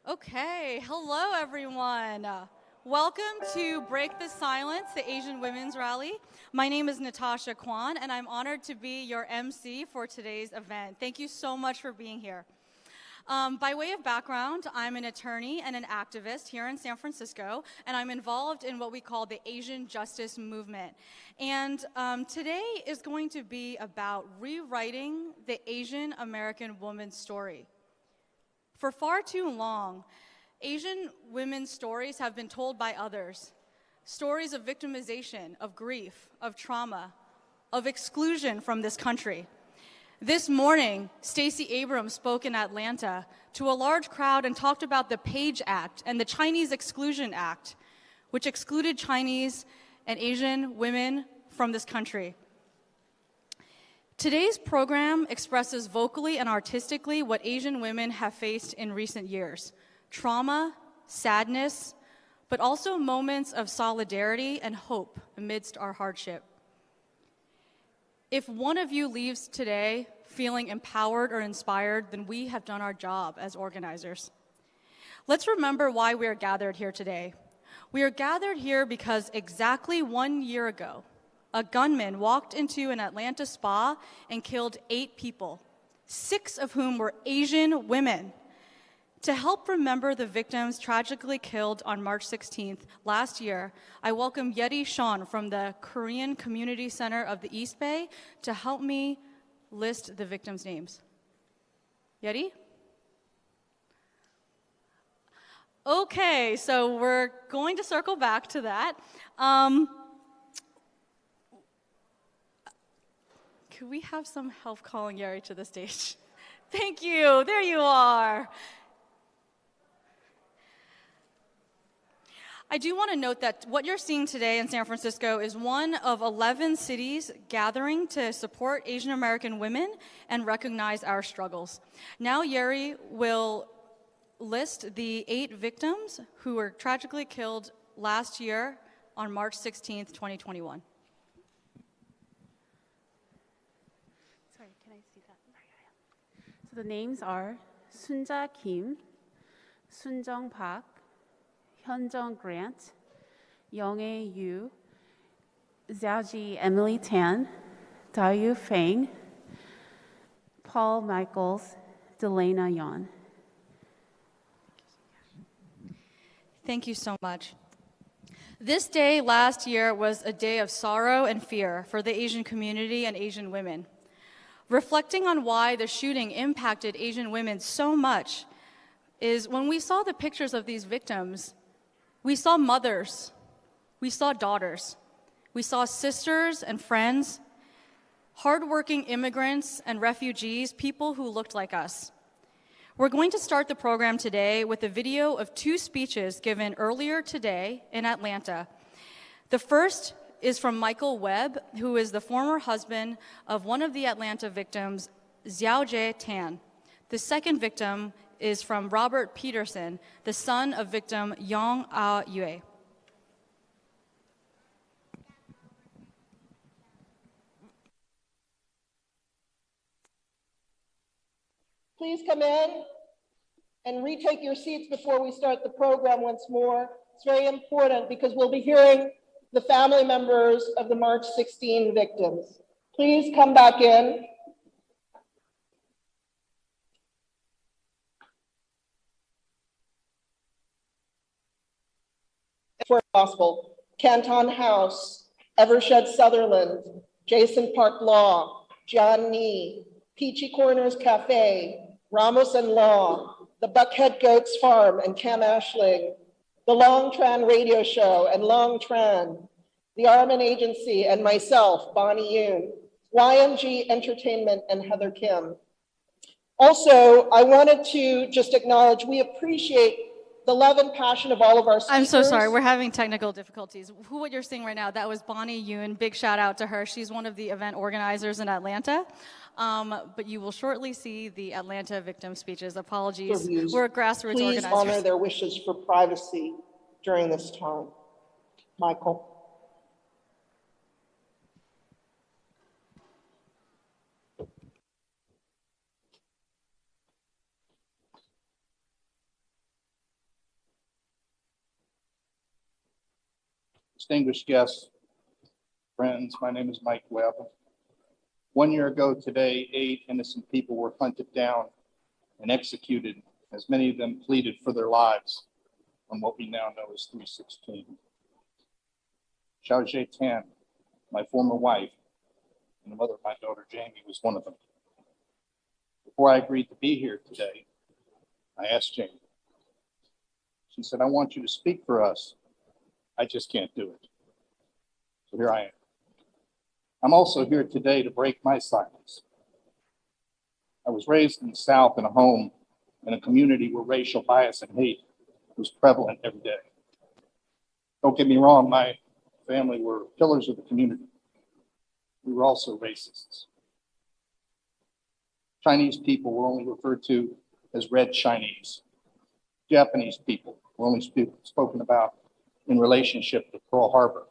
Okay, hello everyone. Welcome to Break the Silence, the Asian Women's Rally. My name is Natasha Kwan, and I'm honored to be your MC for today's event. Thank you so much for being here. By way of background, I'm an attorney and an activist here in San Francisco, and I'm involved in what we call the Asian Justice Movement. And today is going to be about rewriting the Asian American woman's story. For far too long, Asian women's stories have been told by others. Stories of victimization, of grief, of trauma, of exclusion from this country. This morning, Stacey Abrams spoke in Atlanta to a large crowd and talked about the Page Act and the Chinese Exclusion Act, which excluded Chinese and Asian women from this country. Today's program expresses vocally and artistically what Asian women have faced in recent years: trauma, sadness, but also moments of solidarity and hope amidst our hardship. If one of you leaves today feeling empowered or inspired, then we have done our job as organizers. Let's remember why we are gathered here today. We are gathered here because exactly 1 year ago, a gunman walked into an Atlanta spa and killed 8 people, 6 of whom were Asian women. To help remember the victims tragically killed on March 16th last year, I welcome Yeti Sean from the Korean Community Center of the East Bay to help me list the victims' names. Yeti? Okay, so we're going to circle back to that. Could we have some help calling Yeri to the stage? Thank you. There you are. I do want to note that what you're seeing today in San Francisco is one of 11 cities gathering to support Asian American women and recognize our struggles. Now Yeri will list the 8 victims who were tragically killed last year on March 16th, 2021. So the names are Sunja Kim, Sunjung Park, Hyunjung Grant, Younghae Yu, Xiaoji Emily Tan, Dayu Feng, Paul Michaels, Delana Yon. Thank you so much. This day last year was a day of sorrow and fear for the Asian community and Asian women. Reflecting on why the shooting impacted Asian women so much is when we saw the pictures of these victims, we saw mothers, we saw daughters, we saw sisters and friends, hardworking immigrants and refugees, people who looked like us. We're going to start the program today with a video of 2 speeches given earlier today in Atlanta. The first is from Michael Webb, who is the former husband of one of the Atlanta victims, Xiaoji Tan. The second victim is from Robert Peterson, the son of victim Yang A-Yue. Please come in and retake your seats before we start the program once more. It's very important because we'll be hearing the family members of the March 16 victims. Please come back in. For gospel, Canton House, Evershed Sutherland, Jason Park Law, John Nee, Peachy Corners Cafe, Ramos and Law, the Buckhead Goats Farm and Cam Ashling, the Long Tran Radio Show and Long Tran, the Armin Agency and myself, Bonnie Yoon, YMG Entertainment and Heather Kim. Also, I wanted to just acknowledge we appreciate the love and passion of all of our speakers. I'm so sorry, we're having technical difficulties. What you're seeing right now, that was Bonnie Yoon. Big shout out to her. She's one of the event organizers in Atlanta. But you will shortly see the Atlanta victim speeches. Apologies, we're grassroots organizers. Please honor their wishes for privacy during this time. Michael. Distinguished guests, friends, my name is Mike Webb. 1 year ago today, 8 innocent people were hunted down and executed, as many of them pleaded for their lives on what we now know as 316. Xiao Tan, my former wife, and the mother of my daughter Jamie, was one of them. Before I agreed to be here today, I asked Jamie. She said, I want you to speak for us. I just can't do it. So here I am. I'm also here today to break my silence. I was raised in the South in a home in a community where racial bias and hate was prevalent every day. Don't get me wrong, my family were pillars of the community. We were also racists. Chinese people were only referred to as red Chinese. Japanese people were only spoken about in relationship to Pearl Harbor.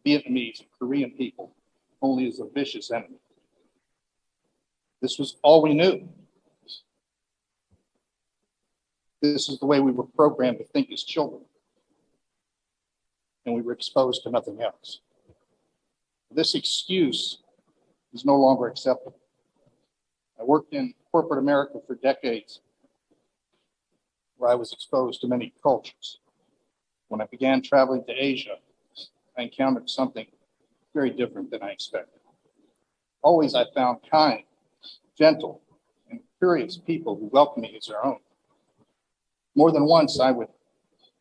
Vietnamese and Korean people only as a vicious enemy. This was all we knew. This is the way we were programmed to think as children. And we were exposed to nothing else. This excuse is no longer acceptable. I worked in corporate America for decades, where I was exposed to many cultures. When I began traveling to Asia, I encountered something very different than I expected. Always I found kind, gentle, and curious people who welcomed me as their own. More than once, I would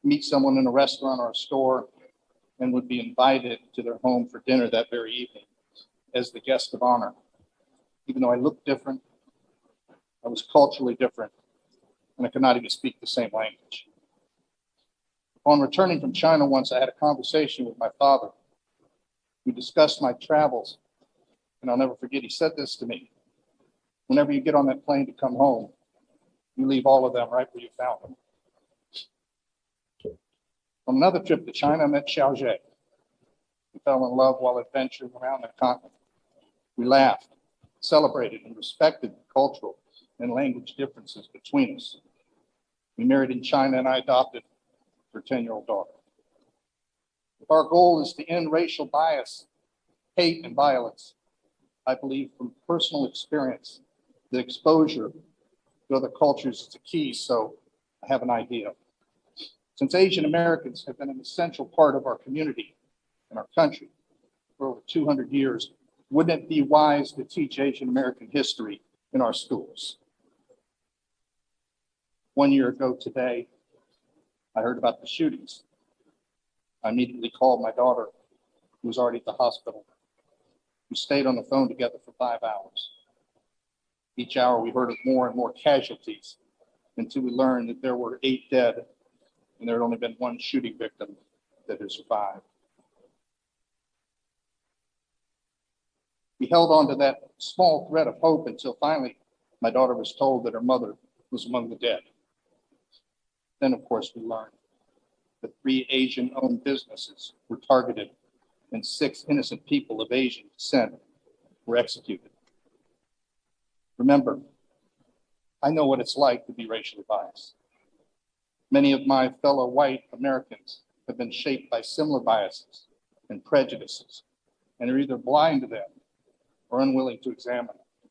meet someone in a restaurant or a store and would be invited to their home for dinner that very evening as the guest of honor. Even though I looked different, I was culturally different, and I could not even speak the same language. Upon returning from China once, I had a conversation with my father. We discussed my travels, and I'll never forget, he said this to me: whenever you get on that plane to come home, you leave all of them right where you found them. On another trip to China, I met Xiao Zhe. We fell in love while adventuring around the continent. We laughed, celebrated, and respected the cultural and language differences between us. We married in China, and I adopted her 10-year-old daughter. If our goal is to end racial bias, hate, and violence, I believe from personal experience that exposure to other cultures is the key, so I have an idea. Since Asian Americans have been an essential part of our community and our country for over 200 years, wouldn't it be wise to teach Asian American history in our schools? 1 year ago today, I heard about the shootings. I immediately called my daughter, who was already at the hospital. We stayed on the phone together for 5 hours. Each hour, we heard of more and more casualties until we learned that there were 8 dead, and there had only been 1 shooting victim that had survived. We held on to that small thread of hope until finally my daughter was told that her mother was among the dead. Then, of course, we learned that 3 Asian-owned businesses were targeted and 6 innocent people of Asian descent were executed. Remember, I know what it's like to be racially biased. Many of my fellow white Americans have been shaped by similar biases and prejudices and are either blind to them or unwilling to examine them.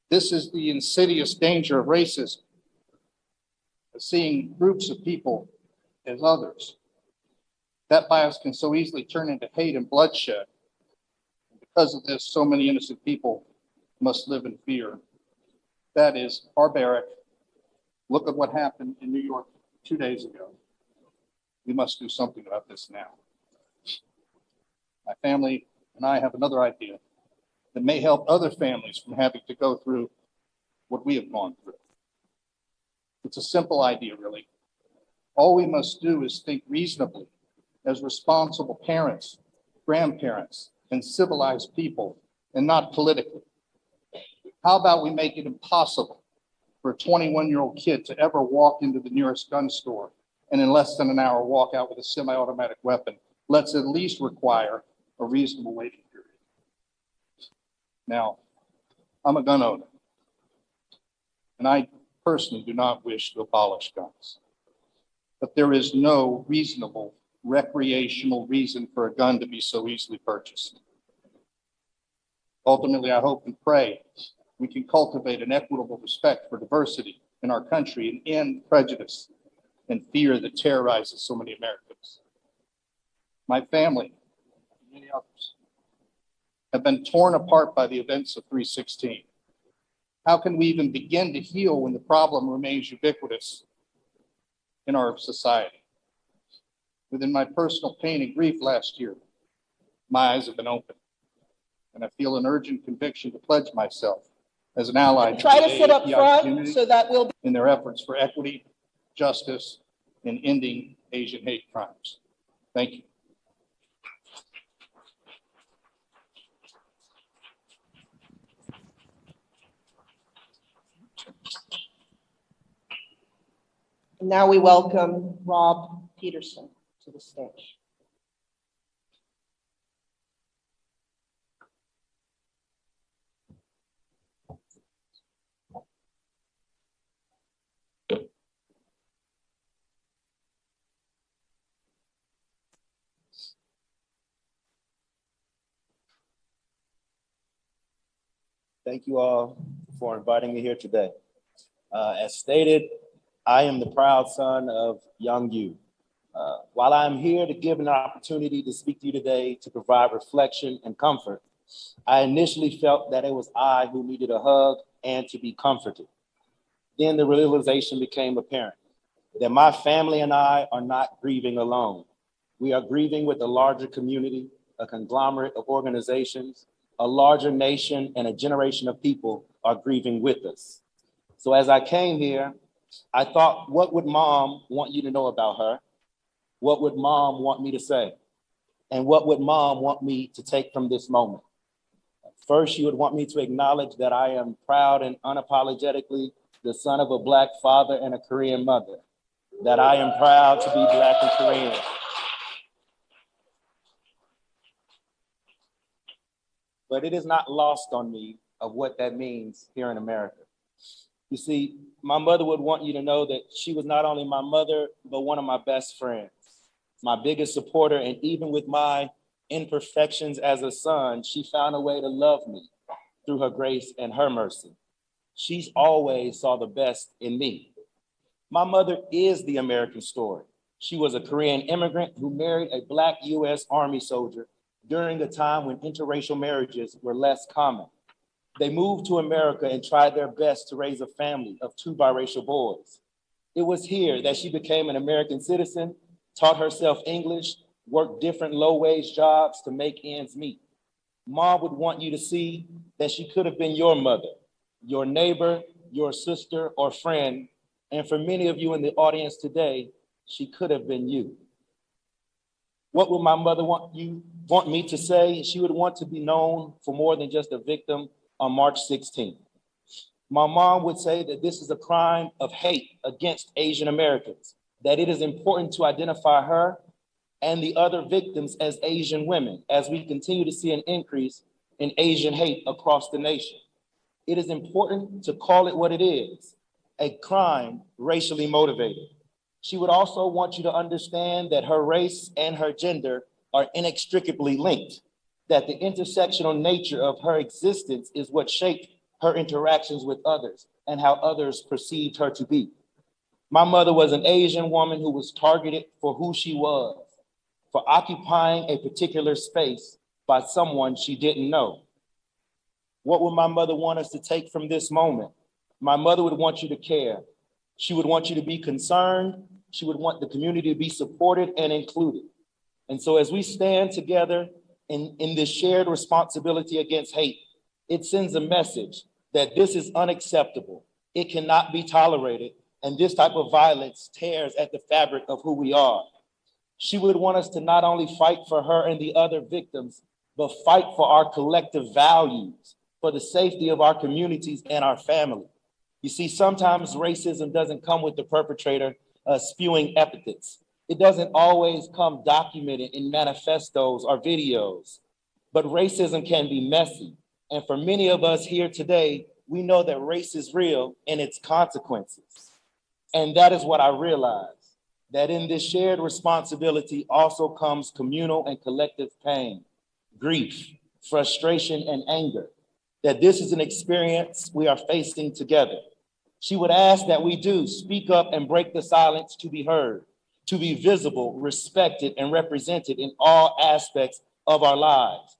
This is the insidious danger of racism, of seeing groups of people as others. That bias can so easily turn into hate and bloodshed. And because of this, so many innocent people must live in fear. That is barbaric. Look at what happened in New York 2 days ago. We must do something about this now. My family and I have another idea that may help other families from having to go through what we have gone through. It's a simple idea, really. All we must do is think reasonably as responsible parents, grandparents, and civilized people, and not politically. How about we make it impossible for a 21-year-old kid to ever walk into the nearest gun store and in less than an hour walk out with a semi-automatic weapon? Let's at least require a reasonable waiting period. Now, I'm a gun owner, and I personally do not wish to abolish guns. But there is no reasonable recreational reason for a gun to be so easily purchased. Ultimately, I hope and pray we can cultivate an equitable respect for diversity in our country and end prejudice and fear that terrorizes so many Americans. My family, and many others, have been torn apart by the events of 3/16. How can we even begin to heal when the problem remains ubiquitous in our society? Within my personal pain and grief last year, my eyes have been opened, and I feel an urgent conviction to pledge myself as an ally Try to the sit up AAPI front community so that we'll in their efforts for equity, justice, and ending Asian hate crimes. Thank you. Now we welcome Rob Peterson to the stage. Thank you all for inviting me here today. As stated, I am the proud son of Young Yu. While I'm here to give an opportunity to speak to you today to provide reflection and comfort, I initially felt that it was I who needed a hug and to be comforted. Then the realization became apparent that my family and I are not grieving alone. We are grieving with a larger community, a conglomerate of organizations, a larger nation, and a generation of people are grieving with us. So as I came here, I thought, what would mom want you to know about her? What would mom want me to say? And what would mom want me to take from this moment? First, she would want me to acknowledge that I am proud and unapologetically the son of a Black father and a Korean mother, that I am proud to be Black and Korean. But it is not lost on me of what that means here in America. You see, my mother would want you to know that she was not only my mother, but one of my best friends, my biggest supporter, and even with my imperfections as a son, she found a way to love me through her grace and her mercy. She's always saw the best in me. My mother is the American story. She was a Korean immigrant who married a Black US Army soldier during a time when interracial marriages were less common. They moved to America and tried their best to raise a family of 2 biracial boys. It was here that she became an American citizen, taught herself English, worked different low-wage jobs to make ends meet. Mom would want you to see that she could have been your mother, your neighbor, your sister, or friend, and for many of you in the audience today, she could have been you. What would my mother want me to say? She would want to be known for more than just a victim on March 16th. My mom would say that this is a crime of hate against Asian Americans, that it is important to identify her and the other victims as Asian women, as we continue to see an increase in Asian hate across the nation. It is important to call it what it is, a crime racially motivated. She would also want you to understand that her race and her gender are inextricably linked, that the intersectional nature of her existence is what shaped her interactions with others and how others perceived her to be. My mother was an Asian woman who was targeted for who she was, for occupying a particular space by someone she didn't know. What would my mother want us to take from this moment? My mother would want you to care. She would want you to be concerned. She would want the community to be supported and included. And so as we stand together in this shared responsibility against hate, it sends a message that this is unacceptable. It cannot be tolerated. And this type of violence tears at the fabric of who we are. She would want us to not only fight for her and the other victims, but fight for our collective values, for the safety of our communities and our family. You see, sometimes racism doesn't come with the perpetrator spewing epithets. It doesn't always come documented in manifestos or videos, but racism can be messy. And for many of us here today, we know that race is real and its consequences. And that is what I realized. that in this shared responsibility also comes communal and collective pain, grief, frustration, and anger, that this is an experience we are facing together. She would ask that we do speak up and break the silence to be heard, to be visible, respected, and represented in all aspects of our lives,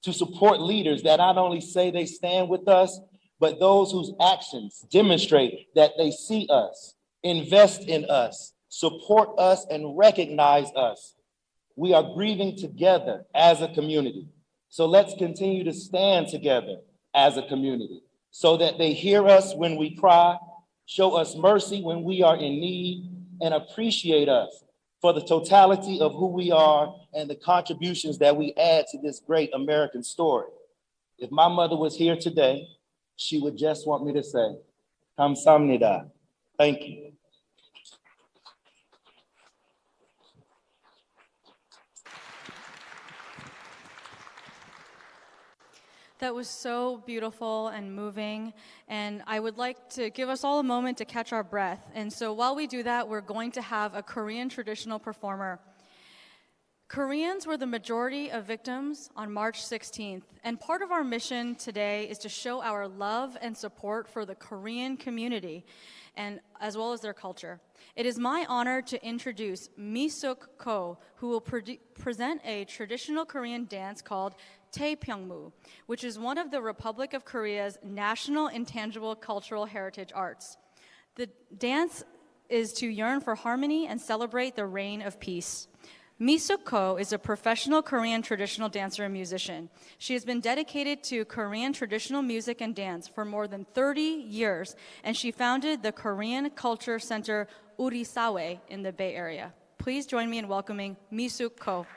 to support leaders that not only say they stand with us, but those whose actions demonstrate that they see us, invest in us, support us, and recognize us. We are grieving together as a community. So let's continue to stand together as a community so that they hear us when we cry, show us mercy when we are in need, and appreciate us for the totality of who we are and the contributions that we add to this great American story. If my mother was here today, she would just want me to say, 감사합니다. Thank you. That was so beautiful and moving, and I would like to give us all a moment to catch our breath. And so while we do that, we're going to have a Korean traditional performer. Koreans were the majority of victims on March 16th, and part of our mission today is to show our love and support for the Korean community, and as well as their culture. It is my honor to introduce Mi-suk Ko, who will present a traditional Korean dance called Taepyeongmu, which is one of the Republic of Korea's national intangible cultural heritage arts. The dance is to yearn for harmony and celebrate the reign of peace. Mi-suk Ko is a professional Korean traditional dancer and musician. She has been dedicated to Korean traditional music and dance for more than 30 years, and she founded the Korean Culture Center Urisawe in the Bay Area. Please join me in welcoming Mi-suk Ko.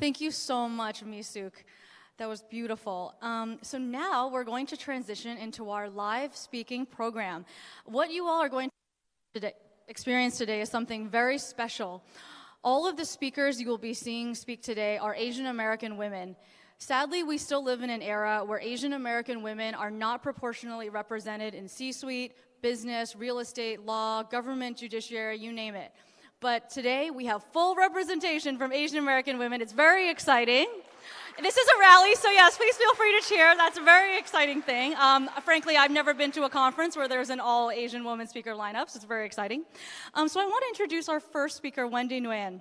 Thank you so much, Misuk. That was beautiful. So now we're going to transition into our live speaking program. What you all are going to experience today is something very special. All of the speakers you will be seeing speak today are Asian American women. Sadly, we still live in an era where Asian American women are not proportionally represented in C-suite, business, real estate, law, government, judiciary, you name it. But today we have full representation from Asian American women. It's very exciting. This is a rally, so yes, please feel free to cheer. That's a very exciting thing. Frankly, I've never been to a conference where there's an all-Asian woman speaker lineup, so it's very exciting. So I want to introduce our first speaker, Wendy Nguyen.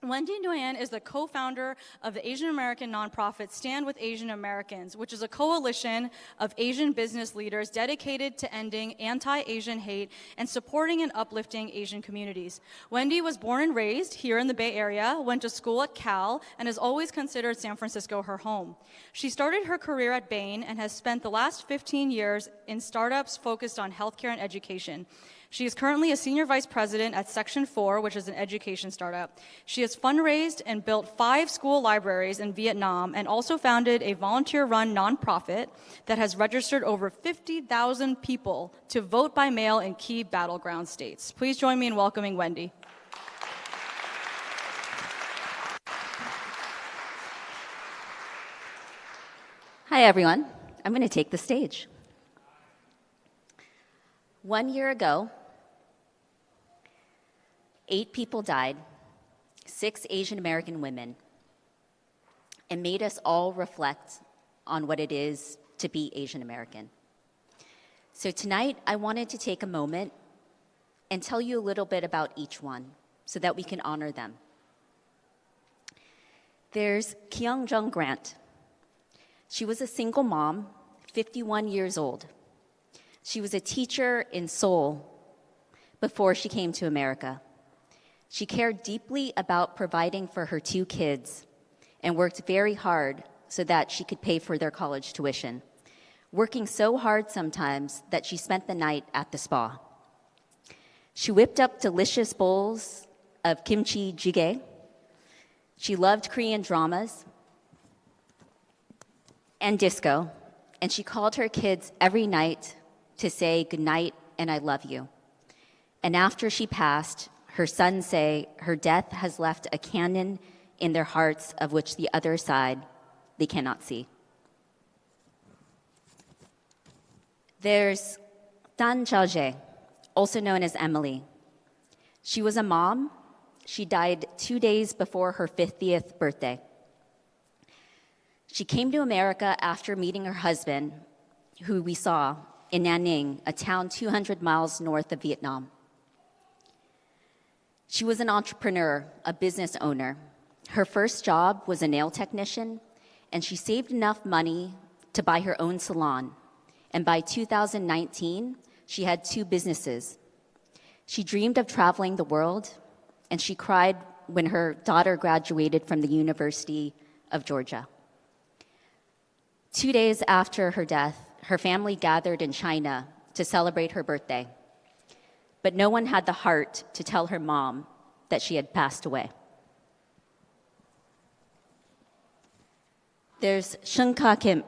Wendy Nguyen is the co-founder of the Asian American nonprofit Stand with Asian Americans, which is a coalition of Asian business leaders dedicated to ending anti-Asian hate and supporting and uplifting Asian communities. Wendy was born and raised here in the Bay Area, went to school at Cal, and has always considered San Francisco her home. She started her career at Bain and has spent the last 15 years in startups focused on healthcare and education. She is currently a senior vice president at Section 4, which is an education startup. She has fundraised and built 5 school libraries in Vietnam and also founded a volunteer-run nonprofit that has registered over 50,000 people to vote by mail in key battleground states. Please join me in welcoming Wendy. Hi, everyone. I'm going to take the stage. 1 year ago, 8 people died, 6 Asian American women, and made us all reflect on what it is to be Asian American. So tonight, I wanted to take a moment and tell you a little bit about each one so that we can honor them. There's Kyung Jung Grant. She was a single mom, 51 years old. She was a teacher in Seoul before she came to America. She cared deeply about providing for her 2 kids and worked very hard so that she could pay for their college tuition, working so hard sometimes that she spent the night at the spa. She whipped up delicious bowls of kimchi jjigae. She loved Korean dramas and disco, and she called her kids every night to say goodnight and I love you. And after she passed, her sons say her death has left a cannon in their hearts of which the other side they cannot see. There's Dan Jae, also known as Emily. She was a mom. She died 2 days before her 50th birthday. She came to America after meeting her husband, who we saw in Nha Ninh, a town 200 miles north of Vietnam. She was an entrepreneur, a business owner. Her first job was a nail technician, and she saved enough money to buy her own salon. And by 2019, she had 2 businesses. She dreamed of traveling the world, and she cried when her daughter graduated from the University of Georgia. 2 days after her death, her family gathered in China to celebrate her birthday. But no one had the heart to tell her mom that she had passed away. There's Shung Ka Kim,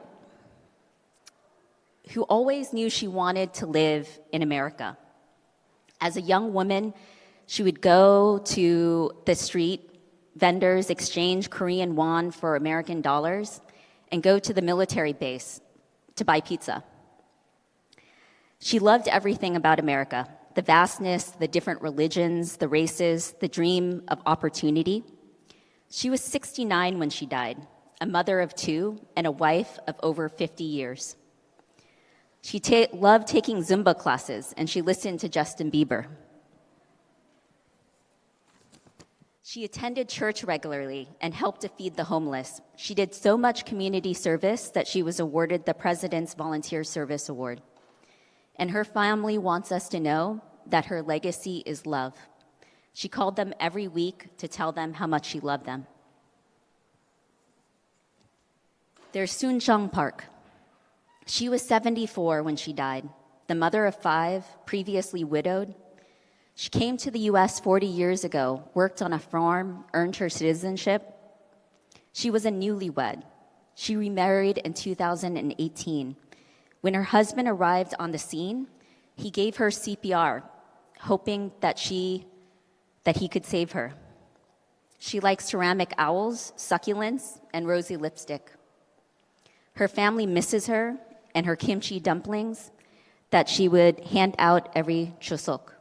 who always knew she wanted to live in America. As a young woman, she would go to the street, vendors exchange Korean won for American dollars, and go to the military base to buy pizza. She loved everything about America, the vastness, the different religions, the races, the dream of opportunity. She was 69 when she died, a mother of 2 and a wife of over 50 years. She loved taking Zumba classes, and she listened to Justin Bieber. She attended church regularly and helped to feed the homeless. She did so much community service that she was awarded the President's Volunteer Service Award. And her family wants us to know that her legacy is love. She called them every week to tell them how much she loved them. There's Soon Jung Park. She was 74 when she died, the mother of 5, previously widowed. She came to the US 40 years ago, worked on a farm, earned her citizenship. She was a newlywed. She remarried in 2018. When her husband arrived on the scene, he gave her CPR, hoping that he could save her. She likes ceramic owls, succulents, and rosy lipstick. Her family misses her and her kimchi dumplings that she would hand out every Chuseok.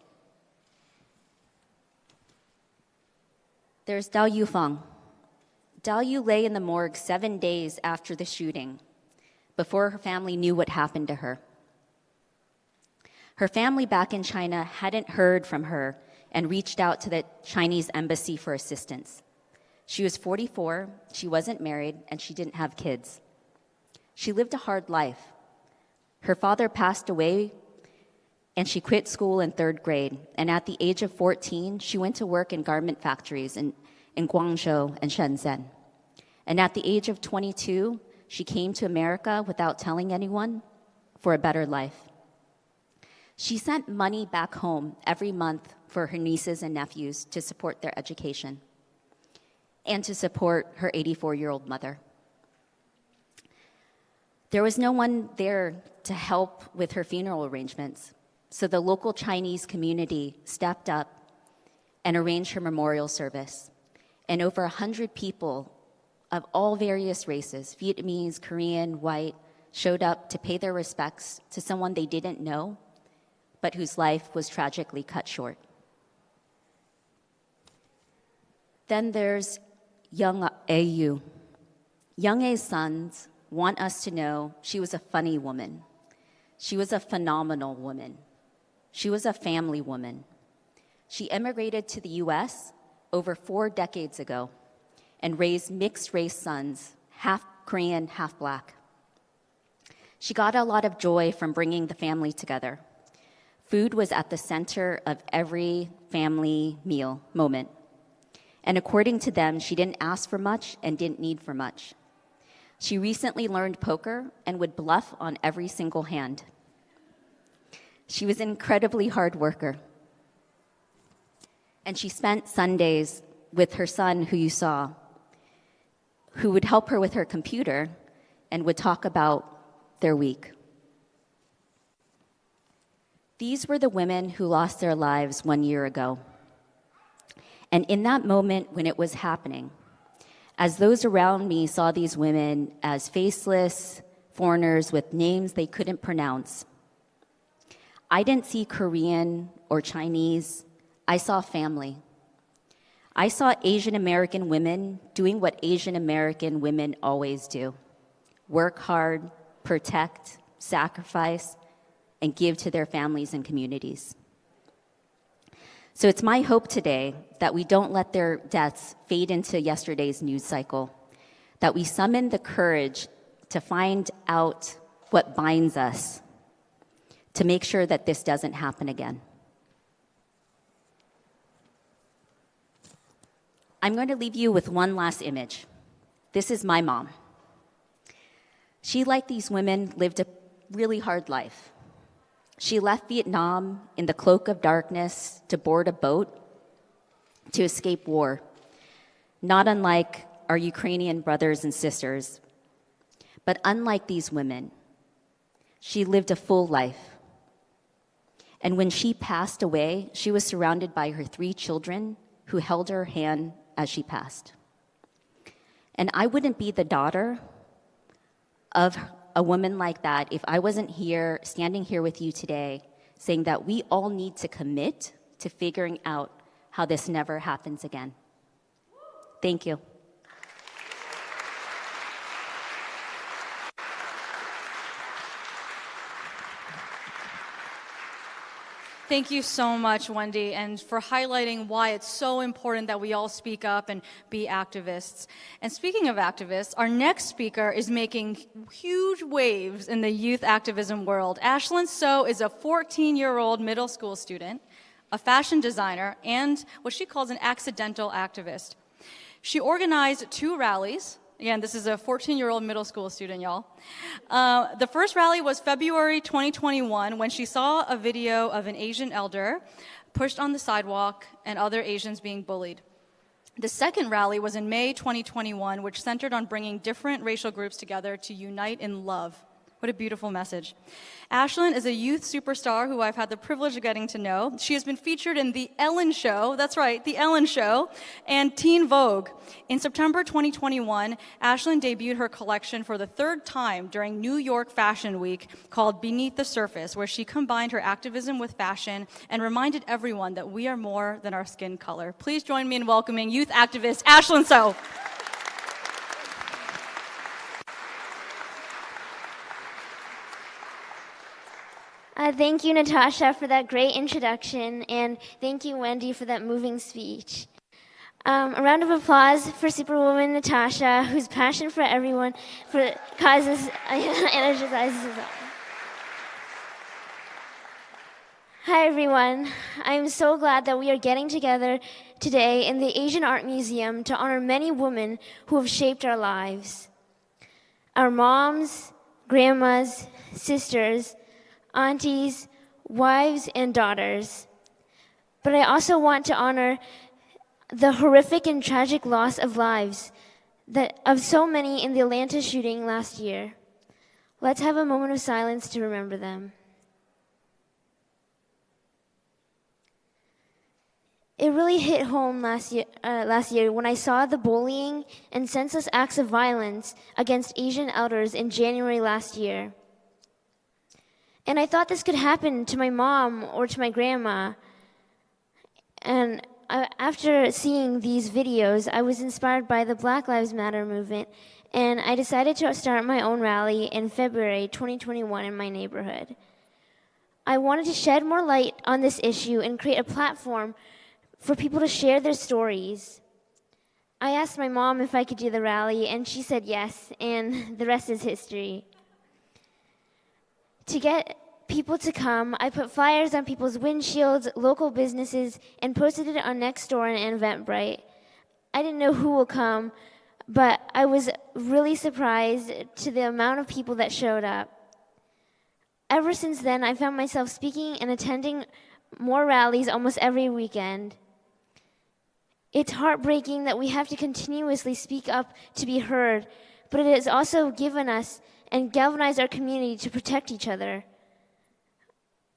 There's Dao Yufeng. Dao Yu lay in the morgue 7 days after the shooting, before her family knew what happened to her. Her family back in China hadn't heard from her and reached out to the Chinese embassy for assistance. She was 44, she wasn't married, and she didn't have kids. She lived a hard life. Her father passed away, and she quit school in 3rd grade. And at the age of 14, she went to work in garment factories in Guangzhou and Shenzhen. And at the age of 22, she came to America without telling anyone for a better life. She sent money back home every month for her nieces and nephews to support their education and to support her 84-year-old mother. There was no one there to help with her funeral arrangements, so the local Chinese community stepped up and arranged her memorial service. And over 100 people of all various races, Vietnamese, Korean, white, showed up to pay their respects to someone they didn't know, but whose life was tragically cut short. Then there's Young A.U. Young A's sons want us to know she was a funny woman. She was a phenomenal woman. She was a family woman. She immigrated to the US over 4 decades ago and raised mixed-race sons, half Korean, half Black. She got a lot of joy from bringing the family together. Food was at the center of every family meal moment. And according to them, she didn't ask for much and didn't need for much. She recently learned poker and would bluff on every single hand. She was an incredibly hard worker. And she spent Sundays with her son, who you saw, who would help her with her computer and would talk about their week. These were the women who lost their lives 1 year ago. And in that moment when it was happening, as those around me saw these women as faceless foreigners with names they couldn't pronounce, I didn't see Korean or Chinese. I saw family. I saw Asian American women doing what Asian American women always do: work hard, protect, sacrifice, and give to their families and communities. So it's my hope today that we don't let their deaths fade into yesterday's news cycle, that we summon the courage to find out what binds us, to make sure that this doesn't happen again. I'm going to leave you with one last image. This is my mom. She, like these women, lived a really hard life. She left Vietnam in the cloak of darkness to board a boat to escape war, not unlike our Ukrainian brothers and sisters. But unlike these women, she lived a full life. And when she passed away, she was surrounded by her 3 children who held her hand as she passed. And I wouldn't be the daughter of a woman like that if I wasn't here, standing here with you today, saying that we all need to commit to figuring out how this never happens again. Thank you. Thank you so much, Wendy, and for highlighting why it's so important that we all speak up and be activists. And speaking of activists, our next speaker is making huge waves in the youth activism world. Ashlyn So is a 14-year-old middle school student, a fashion designer, and what she calls an accidental activist. She organized 2 rallies. Again, this is a 14-year-old middle school student, y'all. The first rally was February 2021 when she saw a video of an Asian elder pushed on the sidewalk and other Asians being bullied. The second rally was in May 2021, which centered on bringing different racial groups together to unite in love. What a beautiful message. Ashlyn is a youth superstar who I've had the privilege of getting to know. She has been featured in The Ellen Show, that's right, The Ellen Show, and Teen Vogue. In September 2021, Ashlyn debuted her collection for the third time during New York Fashion Week called Beneath the Surface, where she combined her activism with fashion and reminded everyone that we are more than our skin color. Please join me in welcoming youth activist Ashlyn So. Thank you, Natasha, for that great introduction, and thank you, Wendy, for that moving speech. A round of applause for Superwoman Natasha, whose passion for everyone causes energizes us all. Hi, everyone. I'm so glad that we are getting together today in the Asian Art Museum to honor many women who have shaped our lives. Our moms, grandmas, sisters, aunties, wives, and daughters. But I also want to honor the horrific and tragic loss of lives of so many in the Atlanta shooting last year. Let's have a moment of silence to remember them. It really hit home last year when I saw the bullying and senseless acts of violence against Asian elders in January last year. And I thought this could happen to my mom or to my grandma. And after seeing these videos, I was inspired by the Black Lives Matter movement, and I decided to start my own rally in February 2021 in my neighborhood. I wanted to shed more light on this issue and create a platform for people to share their stories. I asked my mom if I could do the rally, and she said yes, and the rest is history. To get people to come, I put flyers on people's windshields, local businesses, and posted it on Nextdoor and Eventbrite. I didn't know who will come, but I was really surprised to the amount of people that showed up. Ever since then, I found myself speaking and attending more rallies almost every weekend. It's heartbreaking that we have to continuously speak up to be heard, but it has also given us and galvanized our community to protect each other.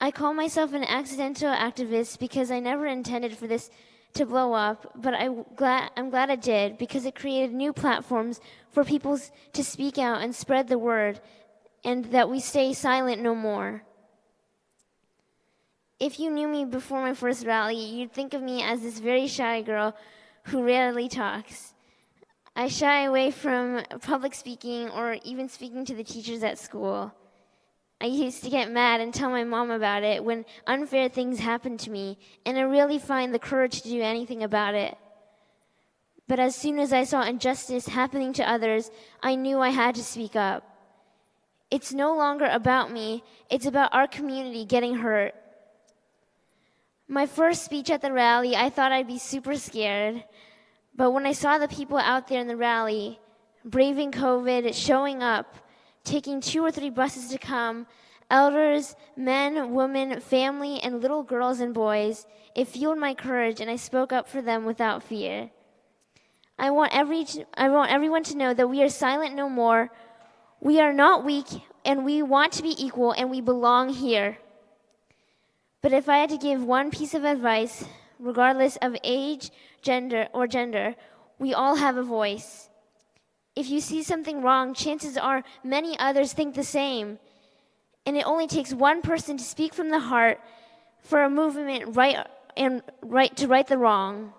I call myself an accidental activist because I never intended for this to blow up, but I'm glad it did because it created new platforms for people to speak out and spread the word, and that we stay silent no more. If you knew me before my first rally, you'd think of me as this very shy girl who rarely talks. I shy away from public speaking or even speaking to the teachers at school. I used to get mad and tell my mom about it when unfair things happened to me, and I really find the courage to do anything about it. But as soon as I saw injustice happening to others, I knew I had to speak up. It's no longer about me, it's about our community getting hurt. My first speech at the rally, I thought I'd be super scared. But when I saw the people out there in the rally, braving COVID, showing up, taking 2 or 3 buses to come, elders, men, women, family, and little girls and boys, it fueled my courage, and I spoke up for them without fear. I want everyone to know that we are silent no more. We are not weak, and we want to be equal, and we belong here. But if I had to give one piece of advice, regardless of age, gender, we all have a voice. If you see something wrong, chances are many others think the same. And it only takes one person to speak from the heart for a movement to right the wrong.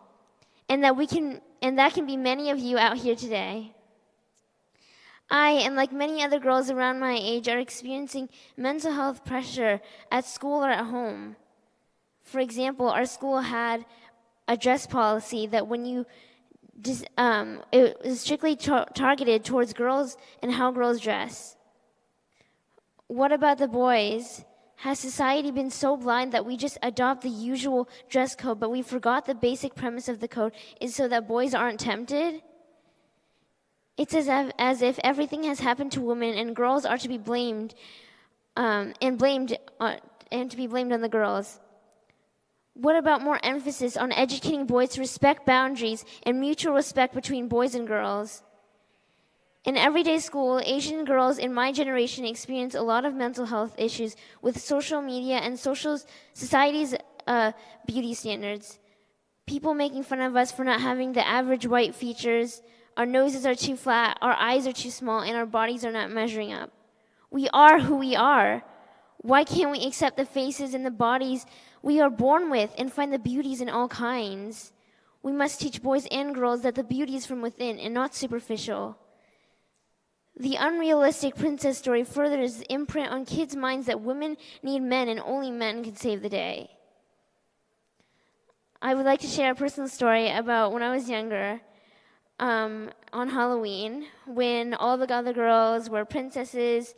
And that can be many of you out here today. I, and like many other girls around my age, are experiencing mental health pressure at school or at home. For example, our school had a dress policy that it was strictly targeted towards girls and how girls dress. What about the boys? Has society been so blind that we just adopt the usual dress code, but we forgot the basic premise of the code is so that boys aren't tempted? It's as if everything has happened to women and girls are to be blamed, and to be blamed on the girls. What about more emphasis on educating boys to respect boundaries and mutual respect between boys and girls? In everyday school, Asian girls in my generation experience a lot of mental health issues with social media and society's beauty standards. People making fun of us for not having the average white features, our noses are too flat, our eyes are too small, and our bodies are not measuring up. We are who we are. Why can't we accept the faces and the bodies we are born with and find the beauties in all kinds? We must teach boys and girls that the beauty is from within and not superficial. The unrealistic princess story furthers the imprint on kids' minds that women need men and only men can save the day. I would like to share a personal story about when I was younger, on Halloween, when all the other girls were princesses.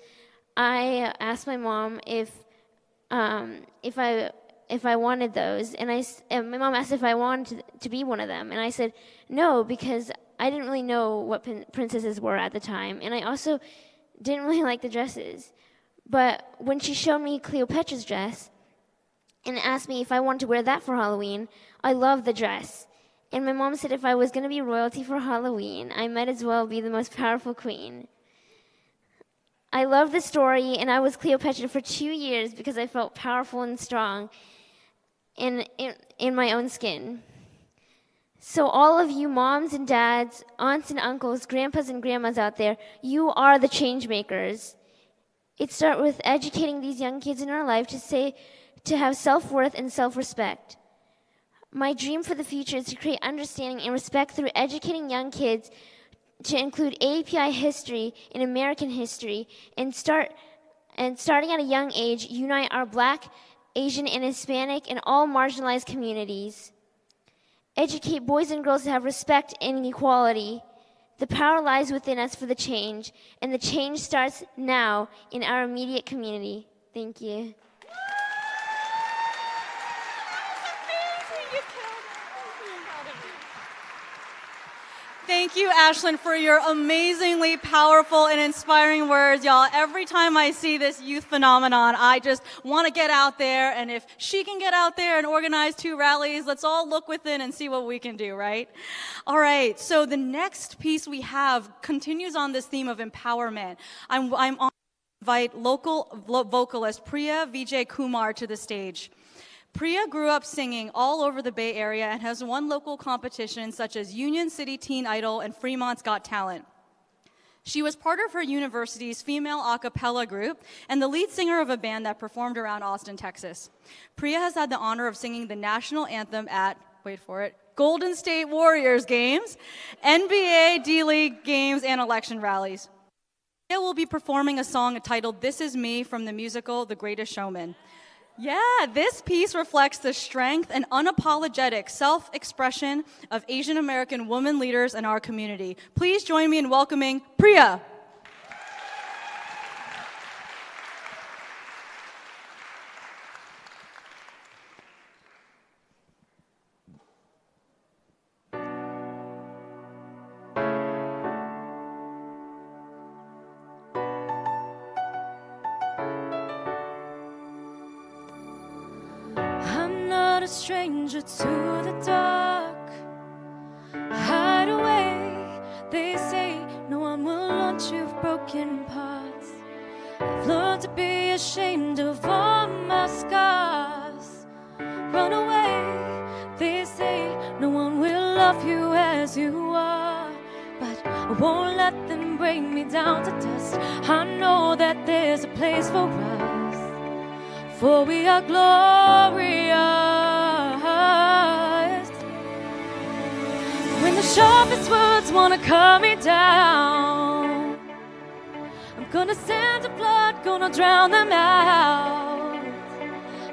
I asked my mom if I wanted those, and my mom asked if I wanted to be one of them, and I said no, because I didn't really know what princesses were at the time, and I also didn't really like the dresses. But when she showed me Cleopatra's dress and asked me if I wanted to wear that for Halloween, I loved the dress. And my mom said if I was going to be royalty for Halloween, I might as well be the most powerful queen. I loved the story, and I was Cleopatra for 2 years because I felt powerful and strong in my own skin. So all of you moms and dads, aunts and uncles, grandpas and grandmas out there, you are the change makers. It starts with educating these young kids in our life to have self-worth and self-respect. My dream for the future is to create understanding and respect through educating young kids to include API history and American history, and starting at a young age, unite our Black, Asian, and Hispanic and all marginalized communities. Educate boys and girls to have respect and equality. The power lies within us for the change, and the change starts now in our immediate community. Thank you. Thank you, Ashlyn, for your amazingly powerful and inspiring words, y'all. Every time I see this youth phenomenon, I just want to get out there, and if she can get out there and organize 2 rallies, let's all look within and see what we can do, right? All right, so the next piece we have continues on this theme of empowerment. I'm on to invite local vocalist Priya Vijay Kumar to the stage. Priya grew up singing all over the Bay Area and has won local competitions such as Union City Teen Idol and Fremont's Got Talent. She was part of her university's female a cappella group and the lead singer of a band that performed around Austin, Texas. Priya has had the honor of singing the national anthem at, wait for it, Golden State Warriors games, NBA, D-League games, and election rallies. Priya will be performing a song titled This Is Me from the musical The Greatest Showman. Yeah, this piece reflects the strength and unapologetic self-expression of Asian American women leaders in our community. Please join me in welcoming Priya. A stranger to the dark. Hide away, they say. No one will launch you've broken parts. I've learned to be ashamed of all my scars. Run away, they say. No one will love you as you are. But I won't let them bring me down to dust. I know that there's a place for us, for we are glorious. When the sharpest words wanna cut me down, I'm gonna send the blood, gonna drown them out.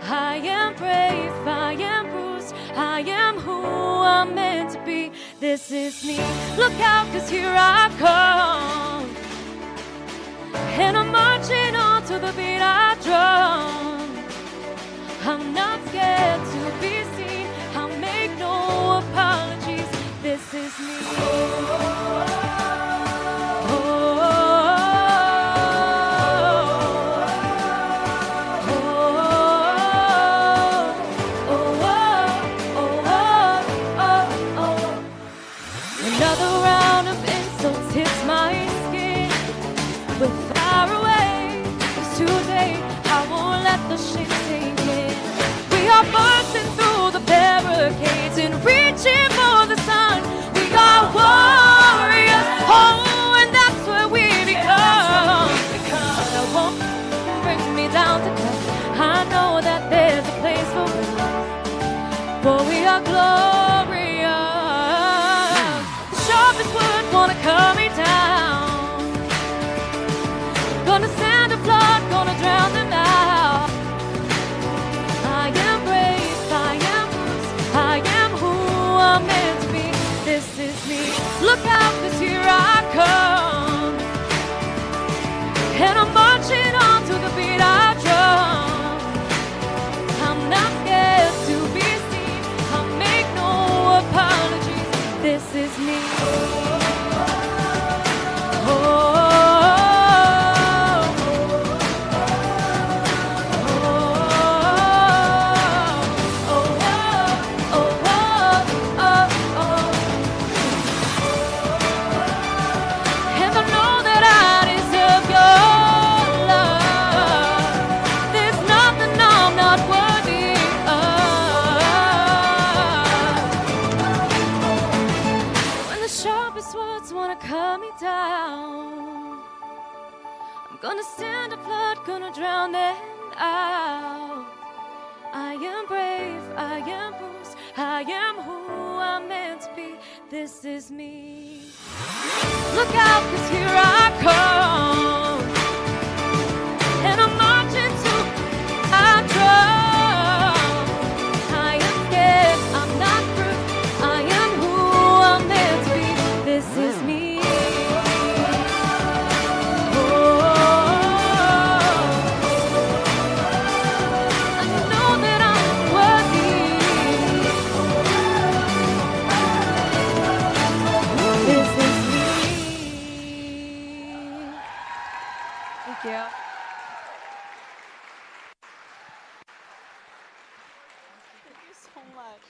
I am brave, I am bruised, I am who I'm meant to be. This is me, look out, 'cause here I come. And I'm marching on to the beat I drum. I'm not scared to be seen, I'll make no apologies. This is me. marching for the sun. We are warriors, oh, and that's where we become. But I won't bring me down to death. I know that there's a place for us, for we are glorious. The sharpest word wanna cut me down. Gonna send a flood, gonna drown them out. I am brave, I am bruised, I am who I'm meant to be. This is me. Look out, 'cause here I come. And I'm marching on to the beat I drum. I'm not scared to be seen. I make no apologies. This is me. And I know that I deserve your love. There's nothing I'm not worthy of. When the sharpest words wanna cut me down, I'm gonna send a flood, gonna drown them out. I am brave, I am bruised, I am who I'm meant to be. This is me. Look out, 'cause here I come. And I'm marching to our drum. I am scared, I'm not proof. I am who I'm meant to be. This is me. I know that I'm worthy. This is me. Thank you. Thank you so much.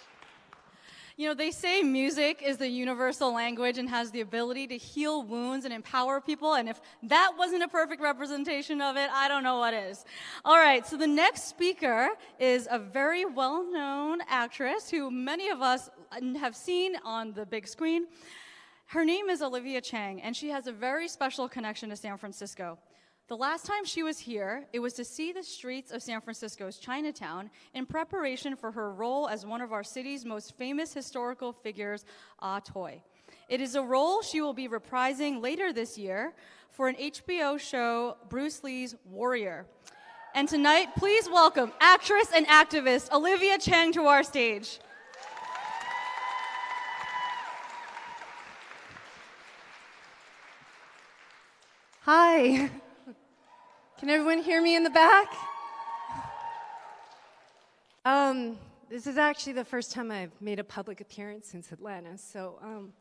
You know, they say music is the universal language and has the ability to heal wounds and empower people. And if that wasn't a perfect representation of it, I don't know what is. All right, so the next speaker is a very well-known actress who many of us have seen on the big screen. Her name is Olivia Chang, and she has a very special connection to San Francisco. The last time she was here, it was to see the streets of San Francisco's Chinatown in preparation for her role as one of our city's most famous historical figures, Ah Toy. It is a role she will be reprising later this year for an HBO show, Bruce Lee's Warrior. And tonight, please welcome actress and activist Olivia Chang to our stage. Hi. Can everyone hear me in the back? This is actually the first time I've made a public appearance since Atlanta, so I'm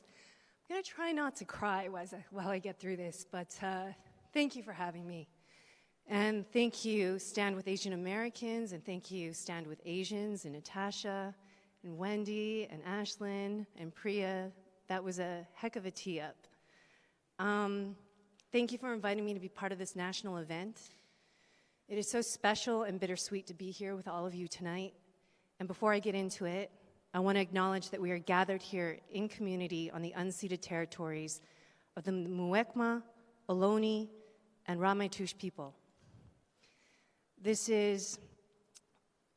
gonna try not to cry while I get through this, but thank you for having me. And thank you, Stand With Asian Americans, and thank you, Stand With Asians, and Natasha, and Wendy, and Ashlyn, and Priya. That was a heck of a tee-up. Thank you for inviting me to be part of this national event. It is so special and bittersweet to be here with all of you tonight. And before I get into it, I want to acknowledge that we are gathered here in community on the unceded territories of the Muwekma, Ohlone, and Ramaytush people. This is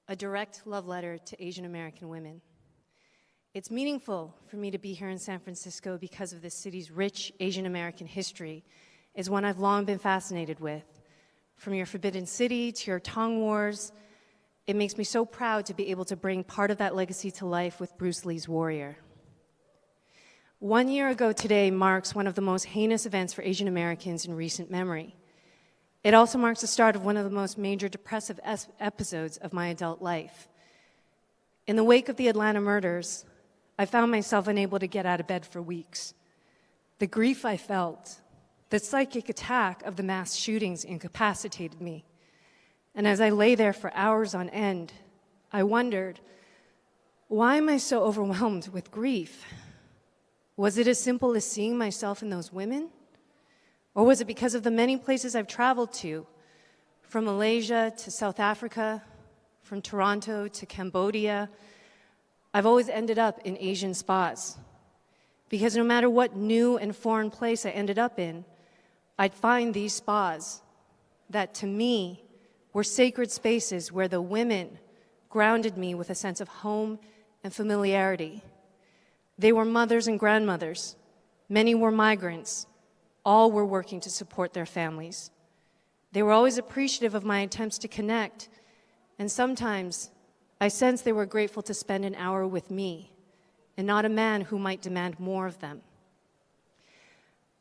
a direct love letter to Asian American women. It's meaningful for me to be here in San Francisco because of this city's rich Asian American history. Is one I've long been fascinated with. From your Forbidden City to your Tong Wars, it makes me so proud to be able to bring part of that legacy to life with Bruce Lee's Warrior. 1 year ago today marks one of the most heinous events for Asian Americans in recent memory. It also marks the start of one of the most major depressive episodes of my adult life. In the wake of the Atlanta murders, I found myself unable to get out of bed for weeks. The grief I felt, the psychic attack of the mass shootings incapacitated me. And as I lay there for hours on end, I wondered, why am I so overwhelmed with grief? Was it as simple as seeing myself in those women? Or was it because of the many places I've traveled to, from Malaysia to South Africa, from Toronto to Cambodia, I've always ended up in Asian spas because no matter what new and foreign place I ended up in, I'd find these spas that to me were sacred spaces where the women grounded me with a sense of home and familiarity. They were mothers and grandmothers. Many were migrants. All were working to support their families. They were always appreciative of my attempts to connect, and sometimes I sensed they were grateful to spend an hour with me and not a man who might demand more of them.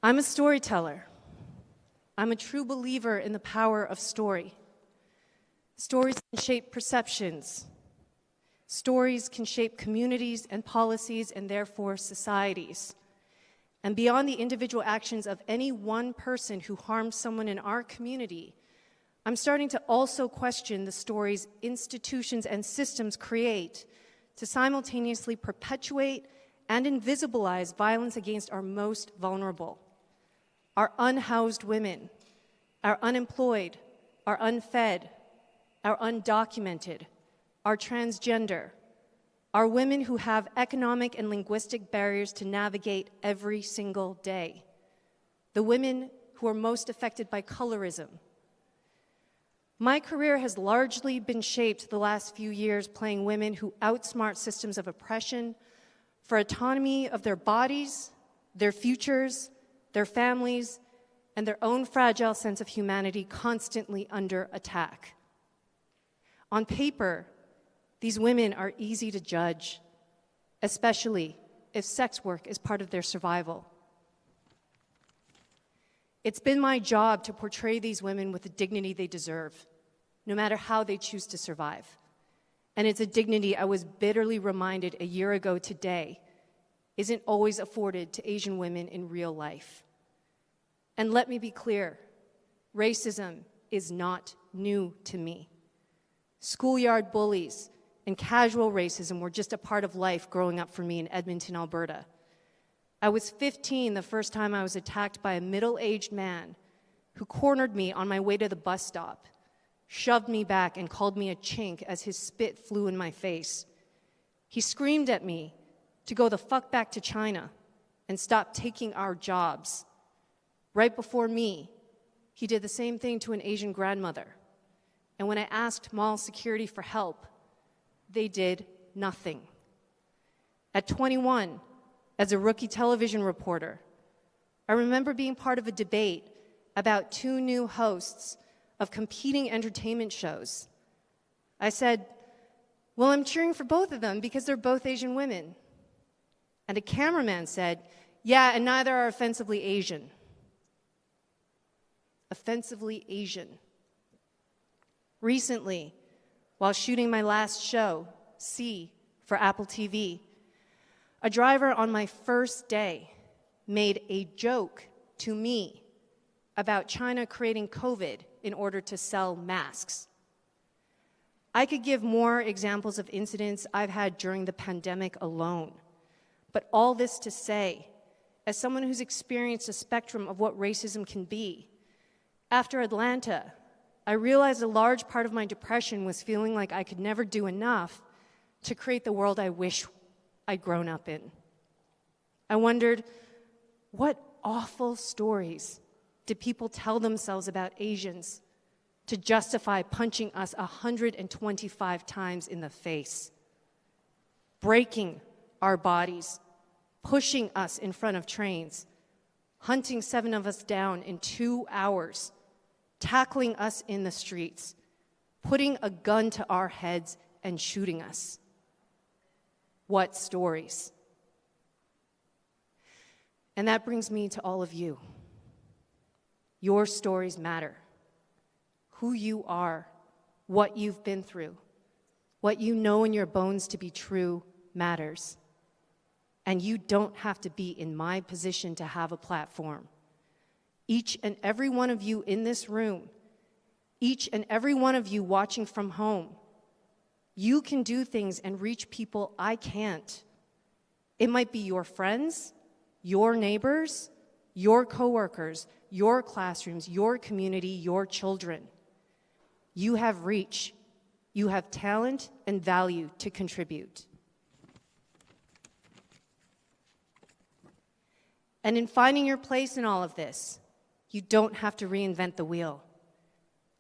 I'm a storyteller. I'm a true believer in the power of story. Stories can shape perceptions. Stories can shape communities and policies and therefore societies. And beyond the individual actions of any one person who harms someone in our community, I'm starting to also question the stories institutions and systems create to simultaneously perpetuate and invisibilize violence against our most vulnerable, our unhoused women, our unemployed, our unfed, our undocumented, our transgender, our women who have economic and linguistic barriers to navigate every single day, the women who are most affected by colorism. My career has largely been shaped the last few years playing women who outsmart systems of oppression for autonomy of their bodies, their futures, their families, and their own fragile sense of humanity constantly under attack. On paper, these women are easy to judge, especially if sex work is part of their survival. It's been my job to portray these women with the dignity they deserve, no matter how they choose to survive. And it's a dignity I was bitterly reminded a year ago today isn't always afforded to Asian women in real life. And let me be clear, racism is not new to me. Schoolyard bullies and casual racism were just a part of life growing up for me in Edmonton, Alberta. I was 15 the first time I was attacked by a middle-aged man who cornered me on my way to the bus stop, shoved me back, and called me a chink as his spit flew in my face. He screamed at me to go the fuck back to China and stop taking our jobs. Right before me, he did the same thing to an Asian grandmother. And when I asked mall security for help, they did nothing. At 21, as a rookie television reporter, I remember being part of a debate about two new hosts of competing entertainment shows. I said, well, I'm cheering for both of them because they're both Asian women. And a cameraman said, yeah, and neither are offensively Asian. Offensively Asian. Recently, while shooting my last show, C, for Apple TV, a driver on my first day made a joke to me about China creating COVID in order to sell masks. I could give more examples of incidents I've had during the pandemic alone, but all this to say, as someone who's experienced a spectrum of what racism can be, after Atlanta, I realized a large part of my depression was feeling like I could never do enough to create the world I wish I'd grown up in. I wondered, what awful stories did people tell themselves about Asians to justify punching us 125 times in the face, breaking our bodies, pushing us in front of trains, hunting 7 of us down in 2 hours, tackling us in the streets, putting a gun to our heads and shooting us. What stories? And that brings me to all of you. Your stories matter. Who you are, what you've been through, what you know in your bones to be true matters. And you don't have to be in my position to have a platform. Each and every one of you in this room, each and every one of you watching from home, you can do things and reach people I can't. It might be your friends, your neighbors, your coworkers, your classrooms, your community, your children. You have reach, you have talent and value to contribute. And in finding your place in all of this, you don't have to reinvent the wheel.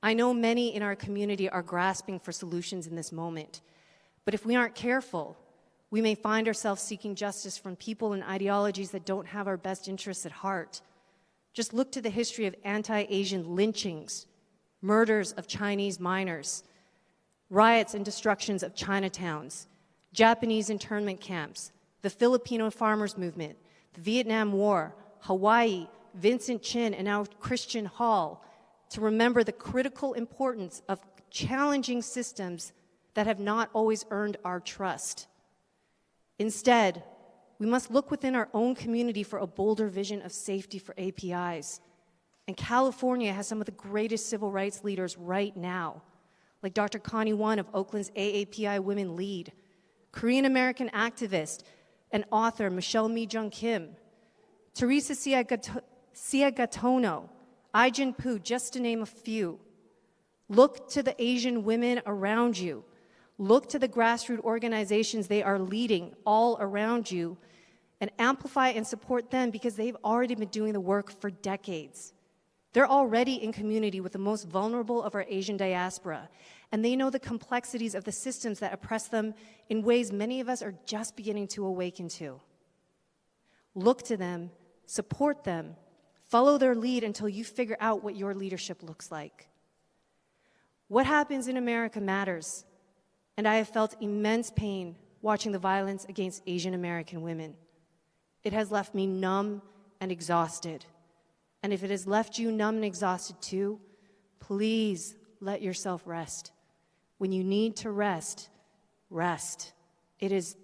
I know many in our community are grasping for solutions in this moment, but if we aren't careful, we may find ourselves seeking justice from people and ideologies that don't have our best interests at heart. Just look to the history of anti-Asian lynchings, murders of Chinese minors, riots and destructions of Chinatowns, Japanese internment camps, the Filipino farmers movement, the Vietnam War, Hawaii, Vincent Chin, and now Christian Hall, to remember the critical importance of challenging systems that have not always earned our trust. Instead, we must look within our own community for a bolder vision of safety for APIs. And California has some of the greatest civil rights leaders right now, like Dr. Connie Won of Oakland's AAPI Women Lead, Korean-American activist and author Michelle Mi-jung Kim, Teresa Siagatono, Ai-jin Poo, just to name a few. Look to the Asian women around you. Look to the grassroots organizations they are leading all around you, and amplify and support them because they've already been doing the work for decades. They're already in community with the most vulnerable of our Asian diaspora, and they know the complexities of the systems that oppress them in ways many of us are just beginning to awaken to. Look to them, support them, follow their lead until you figure out what your leadership looks like. What happens in America matters, and I have felt immense pain watching the violence against Asian American women. It has left me numb and exhausted. And if it has left you numb and exhausted too, please let yourself rest. When you need to rest, rest. It is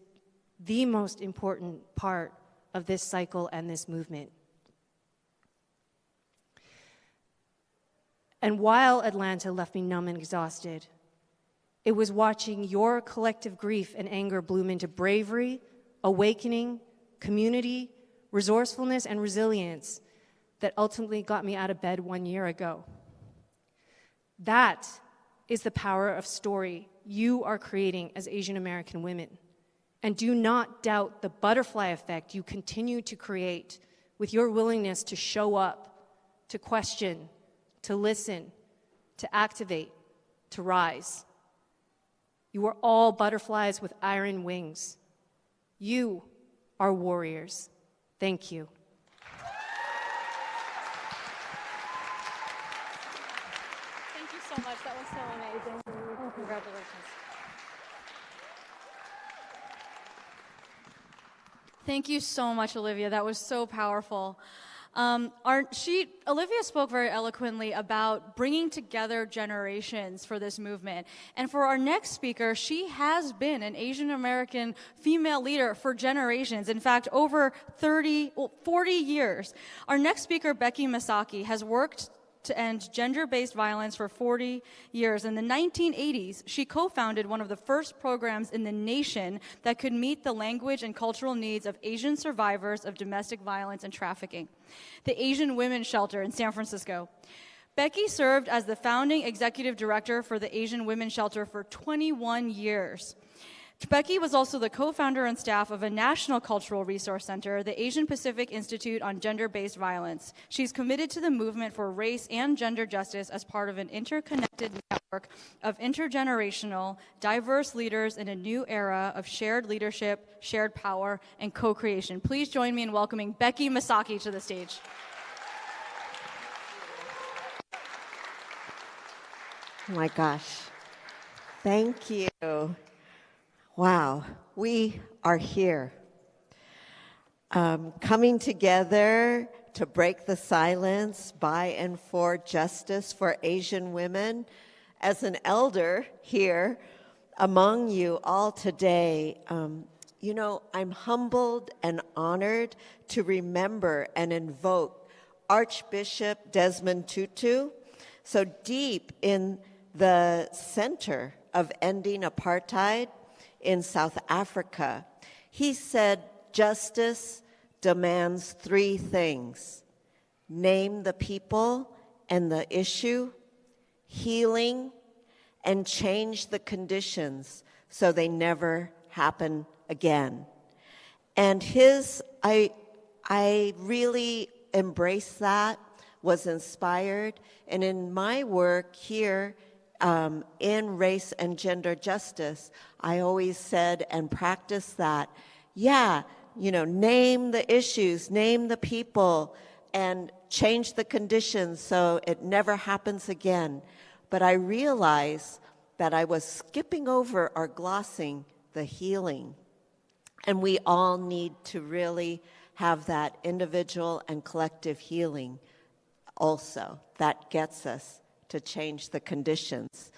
the most important part of this cycle and this movement. And while Atlanta left me numb and exhausted, it was watching your collective grief and anger bloom into bravery, awakening, community, resourcefulness, and resilience that ultimately got me out of bed 1 year ago. That is the power of story you are creating as Asian American women. And do not doubt the butterfly effect you continue to create with your willingness to show up, to question, to listen, to activate, to rise. You are all butterflies with iron wings. You are warriors. Thank you. Thank you so much. That was so amazing. Oh, congratulations. Thank you so much, Olivia. That was so powerful. Olivia spoke very eloquently about bringing together generations for this movement. And for our next speaker, she has been an Asian American female leader for generations. In fact, over 40 years. Our next speaker, Becky Masaki, has worked to end gender-based violence for 40 years. In the 1980s, she co-founded one of the first programs in the nation that could meet the language and cultural needs of Asian survivors of domestic violence and trafficking, the Asian Women's Shelter in San Francisco. Becky served as the founding executive director for the Asian Women's Shelter for 21 years. Becky was also the co-founder and staff of a national cultural resource center, the Asian Pacific Institute on Gender-Based Violence. She's committed to the movement for race and gender justice as part of an interconnected network of intergenerational, diverse leaders in a new era of shared leadership, shared power, and co-creation. Please join me in welcoming Becky Masaki to the stage. Oh my gosh. Thank you. Wow, we are here, coming together to break the silence by and for justice for Asian women. As an elder here among you all today, I'm humbled and honored to remember and invoke Archbishop Desmond Tutu, so deep in the center of ending apartheid in South Africa. He said justice demands three things: name the people and the issue, healing, and change the conditions so they never happen again. And I I really embraced that, was inspired, and in my work here in race and gender justice, I always said and practiced that, yeah, name the issues, name the people, and change the conditions so it never happens again. But I realized that I was skipping over or glossing the healing. And we all need to really have that individual and collective healing also. That gets us to change the conditions.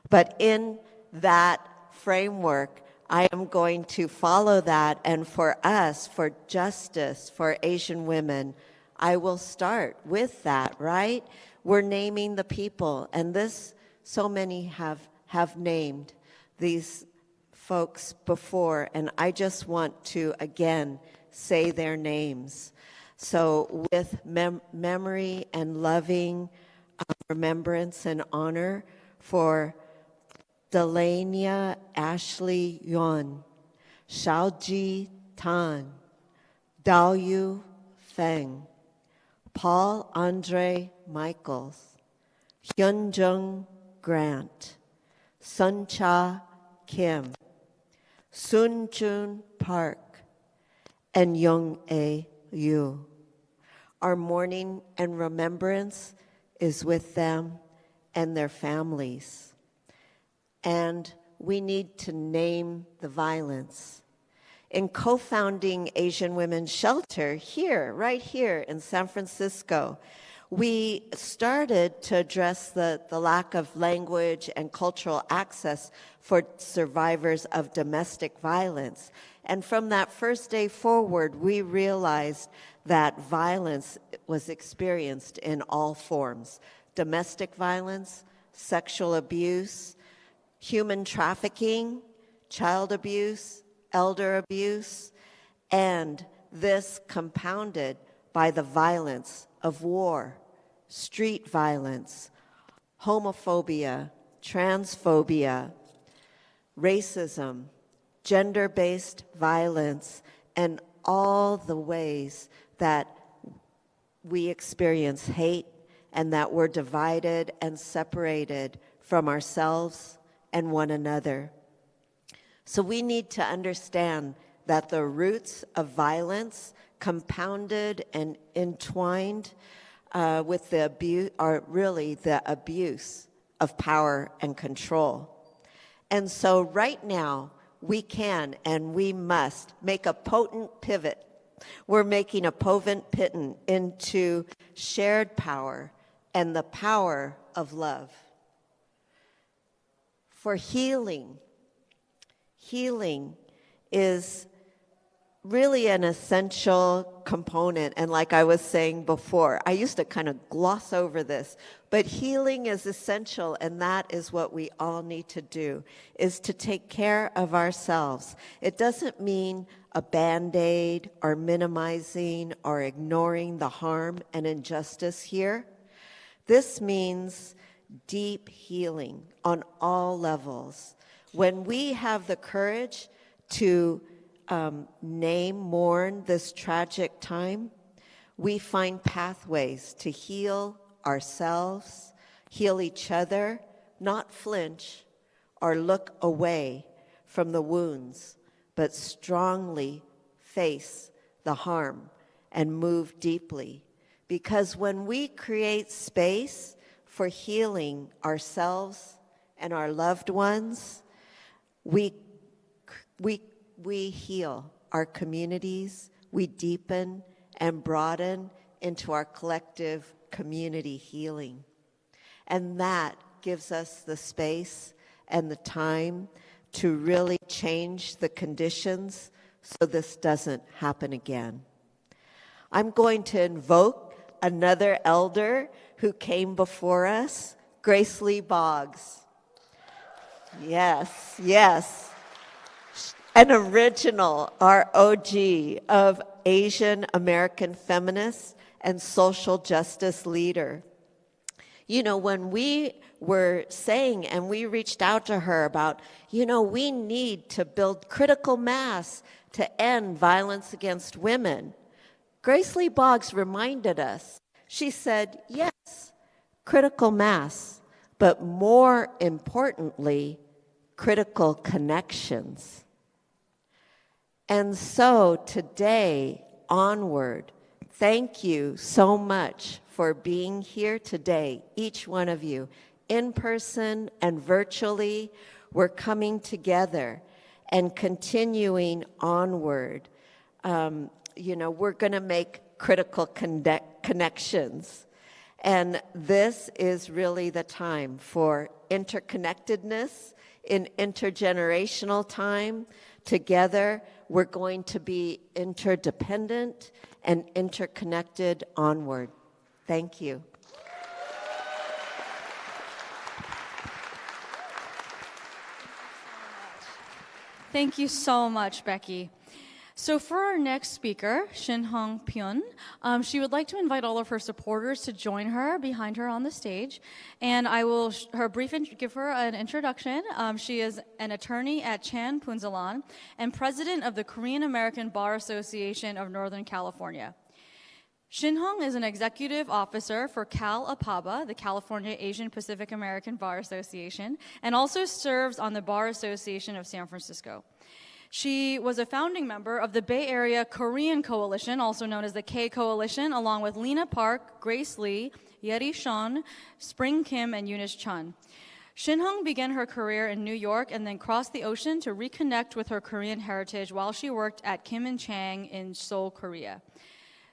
But in that framework, I am going to follow that. And for us, for justice, for Asian women, I will start with that, right? We're naming the people. And this, so many have named these folks before. And I just want to, again, say their names. So with memory and loving remembrance and honor for Delania Ashley Yuan, Xiaoji Tan, Daoyu Feng, Paul Andre Michaels, Hyunjung Grant, Suncha Kim, Sun Jun Park, and Young A Yu. Our mourning and remembrance is with them and their families. And we need to name the violence. In co-founding Asian Women's Shelter here, right here in San Francisco, we started to address the lack of language and cultural access for survivors of domestic violence. And from that first day forward, we realized that violence was experienced in all forms: domestic violence, sexual abuse, human trafficking, child abuse, elder abuse, and this compounded by the violence of war, street violence, homophobia, transphobia, racism, gender-based violence, and all the ways that we experience hate and that we're divided and separated from ourselves and one another. So we need to understand that the roots of violence, compounded and entwined with the abuse, are really the abuse of power and control. And so right now, we can and we must make a potent pivot. We're making a potent pivot into shared power and the power of love. For healing is really an essential component. And like I was saying before, I used to kind of gloss over this, but healing is essential, and that is what we all need to do, is to take care of ourselves. It doesn't mean a Band-Aid or minimizing or ignoring the harm and injustice here. This means deep healing on all levels. When we have the courage to mourn this tragic time, we find pathways to heal ourselves, heal each other, not flinch or look away from the wounds, but strongly face the harm and move deeply. Because when we create space for healing ourselves and our loved ones, we heal our communities, we deepen and broaden into our collective community healing. And that gives us the space and the time to really change the conditions so this doesn't happen again. I'm going to invoke another elder who came before us, Grace Lee Boggs. Yes. An original, our OG of Asian American feminist and social justice leader. You know, when we were saying and we reached out to her about, we need to build critical mass to end violence against women, Grace Lee Boggs reminded us. She said, yes, critical mass, but more importantly, critical connections. And so today, onward, thank you so much for being here today, each one of you, in person and virtually. We're coming together and continuing onward. We're going to make critical connections. And this is really the time for interconnectedness in intergenerational time. Together, we're going to be interdependent and interconnected onward. Thank you. Thank you so much, Becky. So for our next speaker, Shin-Hong Pyun, she would like to invite all of her supporters to join her behind her on the stage, and I will give her an introduction. She is an attorney at Chan Punzalan and president of the Korean American Bar Association of Northern California. Shin-Hong is an executive officer for Cal-APABA, the California Asian Pacific American Bar Association, and also serves on the Bar Association of San Francisco. She was a founding member of the Bay Area Korean Coalition, also known as the K Coalition, along with Lena Park, Grace Lee, Yeri Sean, Spring Kim, and Eunice Chun. Shin-Hong began her career in New York and then crossed the ocean to reconnect with her Korean heritage while she worked at Kim & Chang in Seoul, Korea.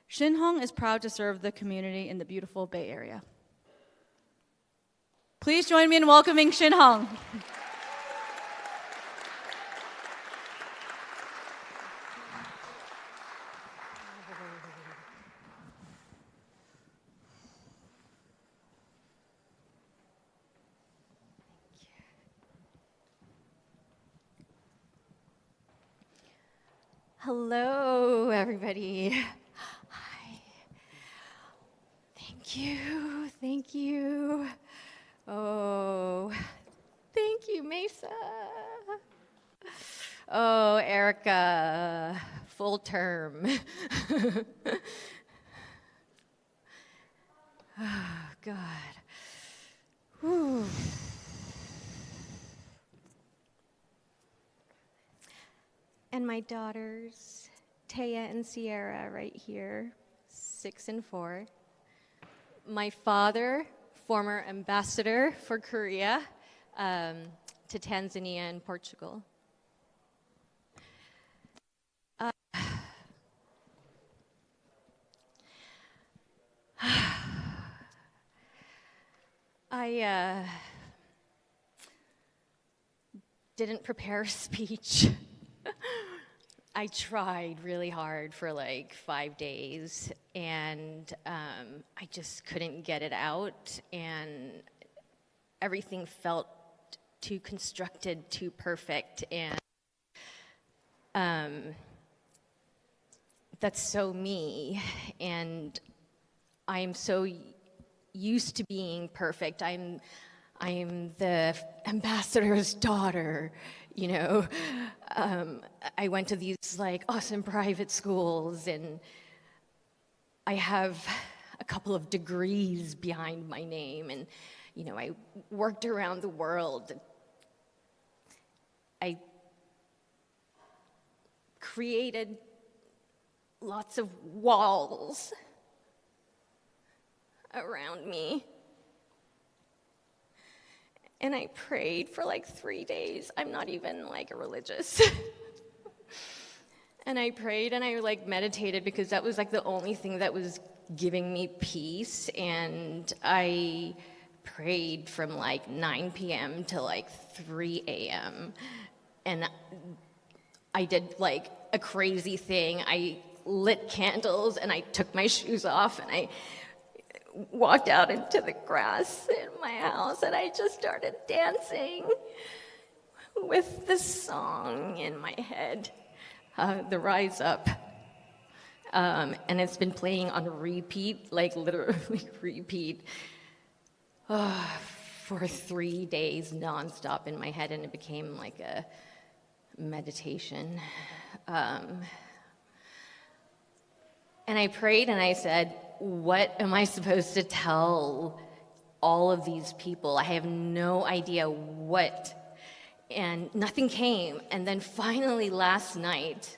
Shin-Hong is proud to serve the community in the beautiful Bay Area. Please join me in welcoming Shin-Hong. Hello, everybody. Hi. Thank you. Oh, thank you, Mesa. Oh, Erica, full term. Oh, God. Whew. And my daughters, Taya and Sierra, right here, 6 and 4. My father, former ambassador for Korea to Tanzania and Portugal. I didn't prepare a speech. I tried really hard for like 5 days, and I just couldn't get it out, and everything felt too constructed, too perfect, and that's so me, and I'm so used to being perfect. I'm the ambassador's daughter, you know. I went to these like awesome private schools, and I have a couple of degrees behind my name, and you know, I worked around the world. I created lots of walls around me. And I prayed for like 3 days. I'm not even like religious. And I prayed and I like meditated because that was like the only thing that was giving me peace. And I prayed from like 9 p.m. to like 3 a.m. And I did like a crazy thing. I lit candles and I took my shoes off and I walked out into the grass in my house and I just started dancing with this song in my head, the Rise Up. And it's been playing on repeat, like literally repeat, for 3 days nonstop in my head, and it became like a meditation. And I prayed and I said, what am I supposed to tell all of these people? I have no idea what. And nothing came. And then finally last night,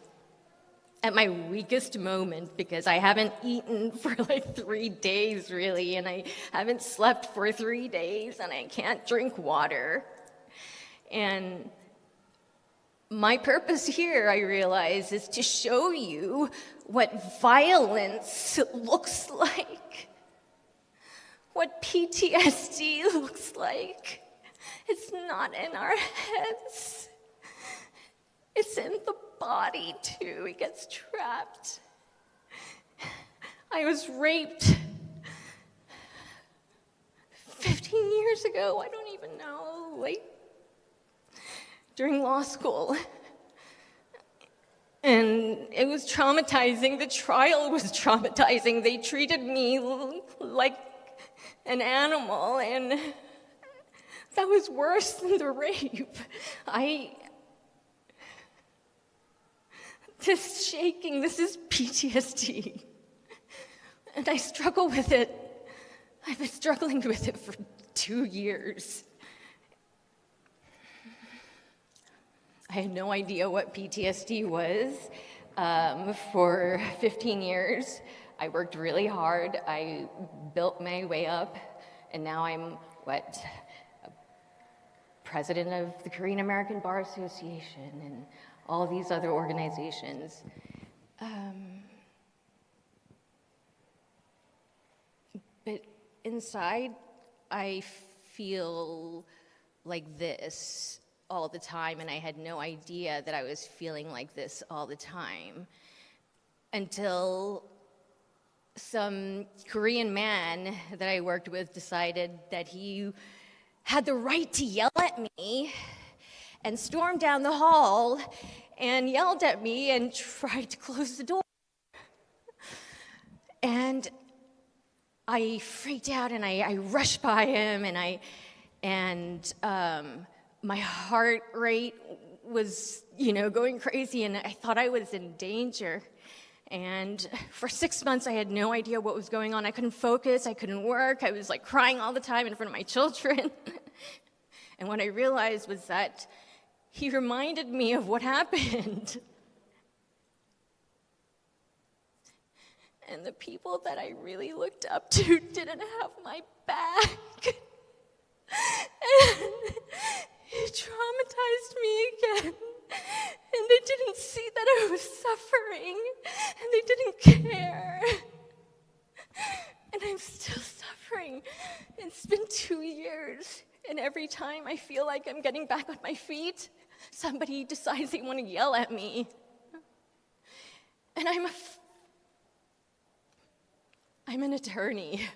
at my weakest moment, because I haven't eaten for like 3 days really, and I haven't slept for 3 days, and I can't drink water. And my purpose here, I realize, is to show you what violence looks like, what PTSD looks like. It's not in our heads. It's in the body, too. It gets trapped. I was raped 15 years ago. I don't even know, like, during law school. And it was traumatizing. The trial was traumatizing. They treated me like an animal, and that was worse than the rape. This shaking, this is PTSD. And I struggle with it. I've been struggling with it for 2 years. I had no idea what PTSD was for 15 years. I worked really hard. I built my way up, and now I'm president of the Korean American Bar Association and all these other organizations. But inside, I feel like this all the time, and I had no idea that I was feeling like this all the time until some Korean man that I worked with decided that he had the right to yell at me and stormed down the hall and yelled at me and tried to close the door. And I freaked out and I rushed by him, and my heart rate was, going crazy, and I thought I was in danger. And for 6 months, I had no idea what was going on. I couldn't focus, I couldn't work, I was like crying all the time in front of my children. And what I realized was that he reminded me of what happened. And the people that I really looked up to didn't have my back. And it traumatized me again. And they didn't see that I was suffering. And they didn't care. And I'm still suffering. It's been 2 years. And every time I feel like I'm getting back on my feet, somebody decides they want to yell at me. And I'm an attorney.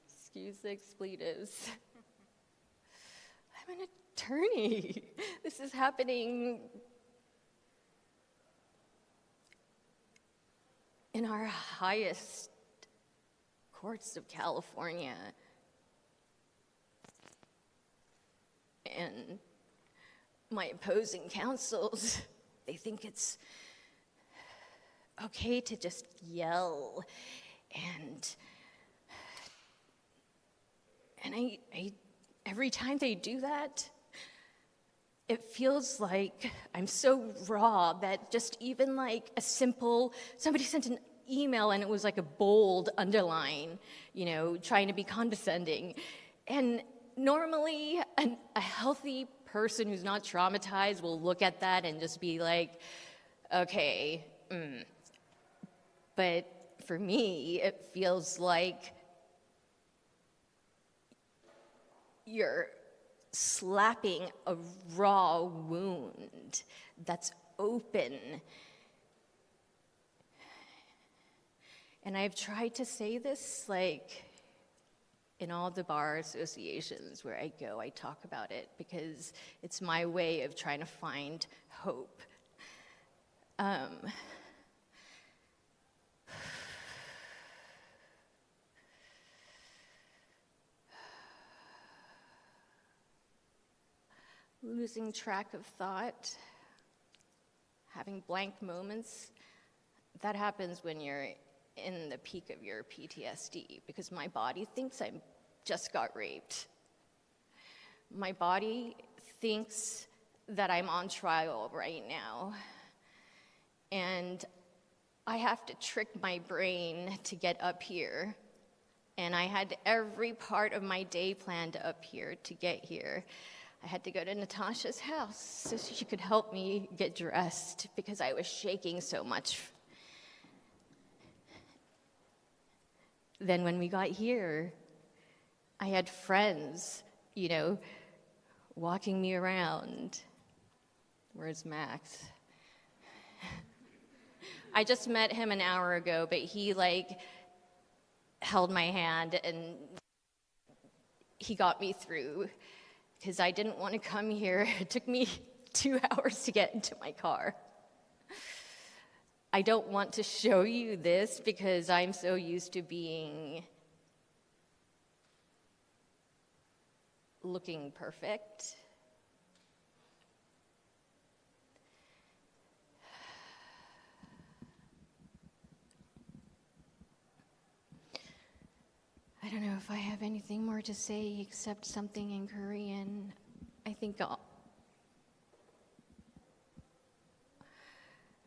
Excuse the expletives. I'm an attorney. This is happening in our highest courts of California. And my opposing counsels, they think it's okay to just yell, and I every time they do that, it feels like I'm so raw that just even like a simple, somebody sent an email and it was like a bold underline, trying to be condescending. And normally a healthy person who's not traumatized will look at that and just be like, okay, But for me, it feels like you're slapping a raw wound that's open. And I've tried to say this, like, in all the bar associations where I go, I talk about it because it's my way of trying to find hope. Losing track of thought, having blank moments, that happens when you're in the peak of your PTSD, because my body thinks I just got raped. My body thinks that I'm on trial right now. And I have to trick my brain to get up here. And I had every part of my day planned up here to get here. I had to go to Natasha's house so she could help me get dressed because I was shaking so much. Then when we got here, I had friends, walking me around. Where's Max? I just met him an hour ago, but he held my hand and he got me through because I didn't want to come here. It took me 2 hours to get into my car. I don't want to show you this because I'm so used to looking perfect. I don't know if I have anything more to say except something in Korean. I think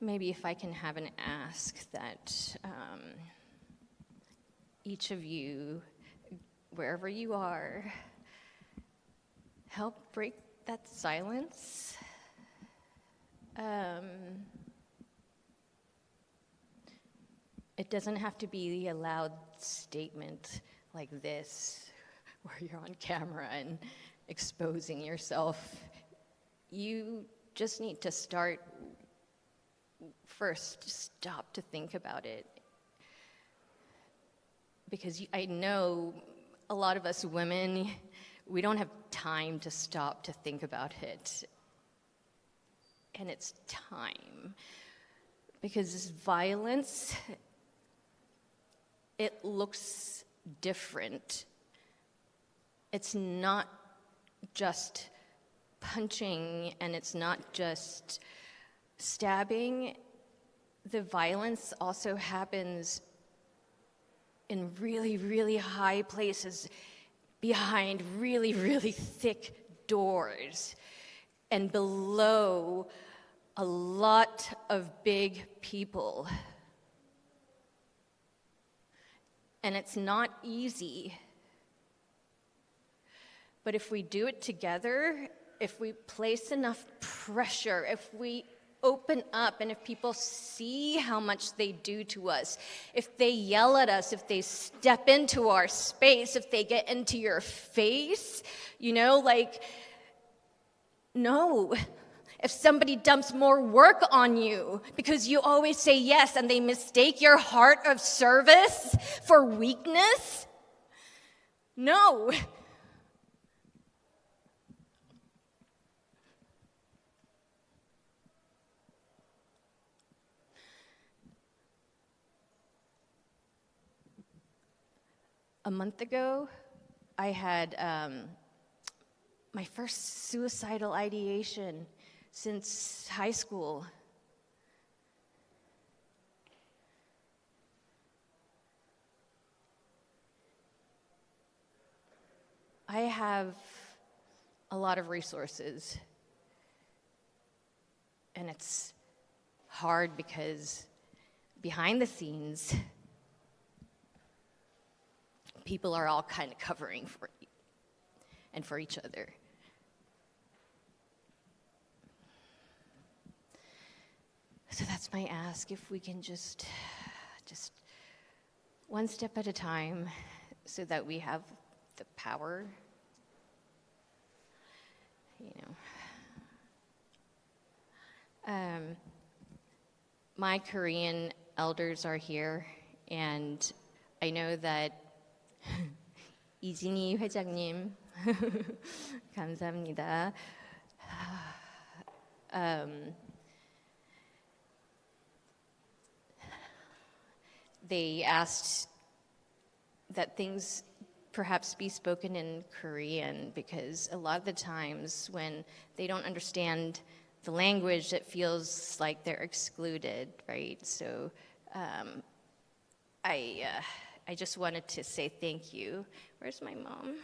maybe if I can have an ask that each of you, wherever you are, help break that silence. It doesn't have to be a loud statement like this, where you're on camera and exposing yourself. You just need to start first, just stop to think about it. Because I know a lot of us women, we don't have time to stop to think about it. And it's time. Because this violence, it looks different. It's not just punching and it's not just stabbing. The violence also happens in really, really high places behind really, really thick doors and below a lot of big people. And it's not easy. But if we do it together, if we place enough pressure, if we open up and if people see how much they do to us, if they yell at us, if they step into our space, if they get into your face, no. If somebody dumps more work on you because you always say yes and they mistake your heart of service for weakness, no. A month ago, I had my first suicidal ideation since high school. I have a lot of resources, and it's hard because behind the scenes, people are all kind of covering for you and for each other. So that's my ask, if we can just one step at a time so that we have the power, my Korean elders are here, and I know that 이진희 회장님, 감사합니다. They asked that things perhaps be spoken in Korean because a lot of the times when they don't understand the language, it feels like they're excluded, right? So I just wanted to say thank you. Where's my mom?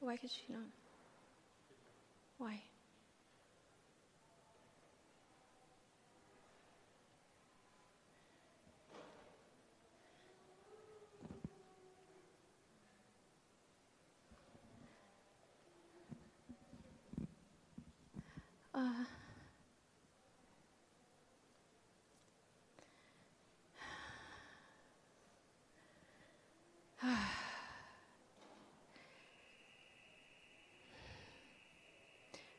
Why could she not? Why?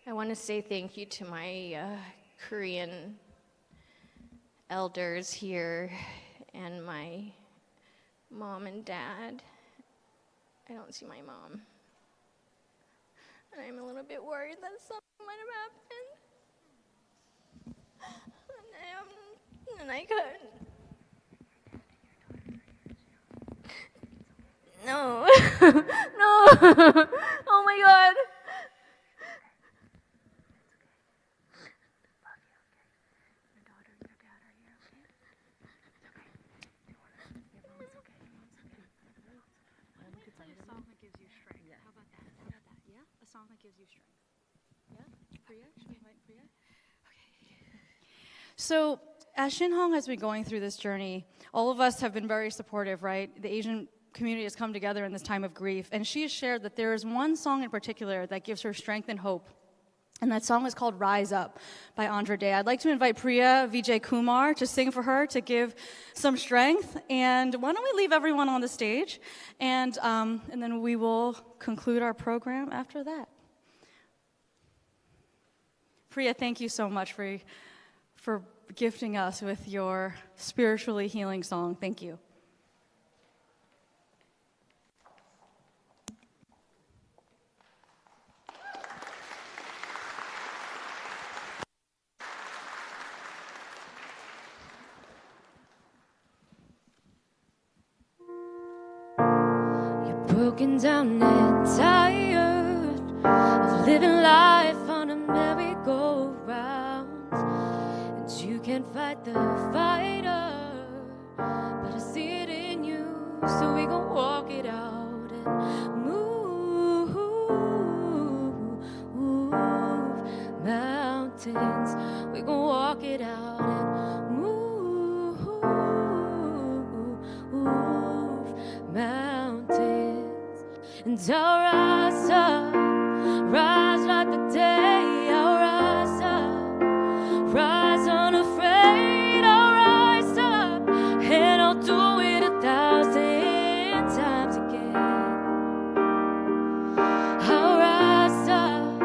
I want to say thank you to my Korean elders here and my mom and dad. I don't see my mom. And I'm a little bit worried that something might have happened. And I couldn't. No. No. Oh my God. So as Shinhong has been going through this journey, all of us have been very supportive, right? The Asian community has come together in this time of grief, and she has shared that there is one song in particular that gives her strength and hope. And that song is called Rise Up by Andra Day. I'd like to invite Priya Vijay Kumar to sing for her to give some strength. And why don't we leave everyone on the stage, and then we will conclude our program after that. Priya, thank you so much for gifting us with your spiritually healing song. Thank you. You're broken down and tired of living life on a merry-go-round. You can't fight the fighter, but I see it in you, so we gon' walk it out and move mountains. We gon' walk it out and move mountains. And I'll rise up, rise like the day. I'll rise up, rise unafraid. I'll rise up, and I'll do it 1,000 times again. I'll rise up,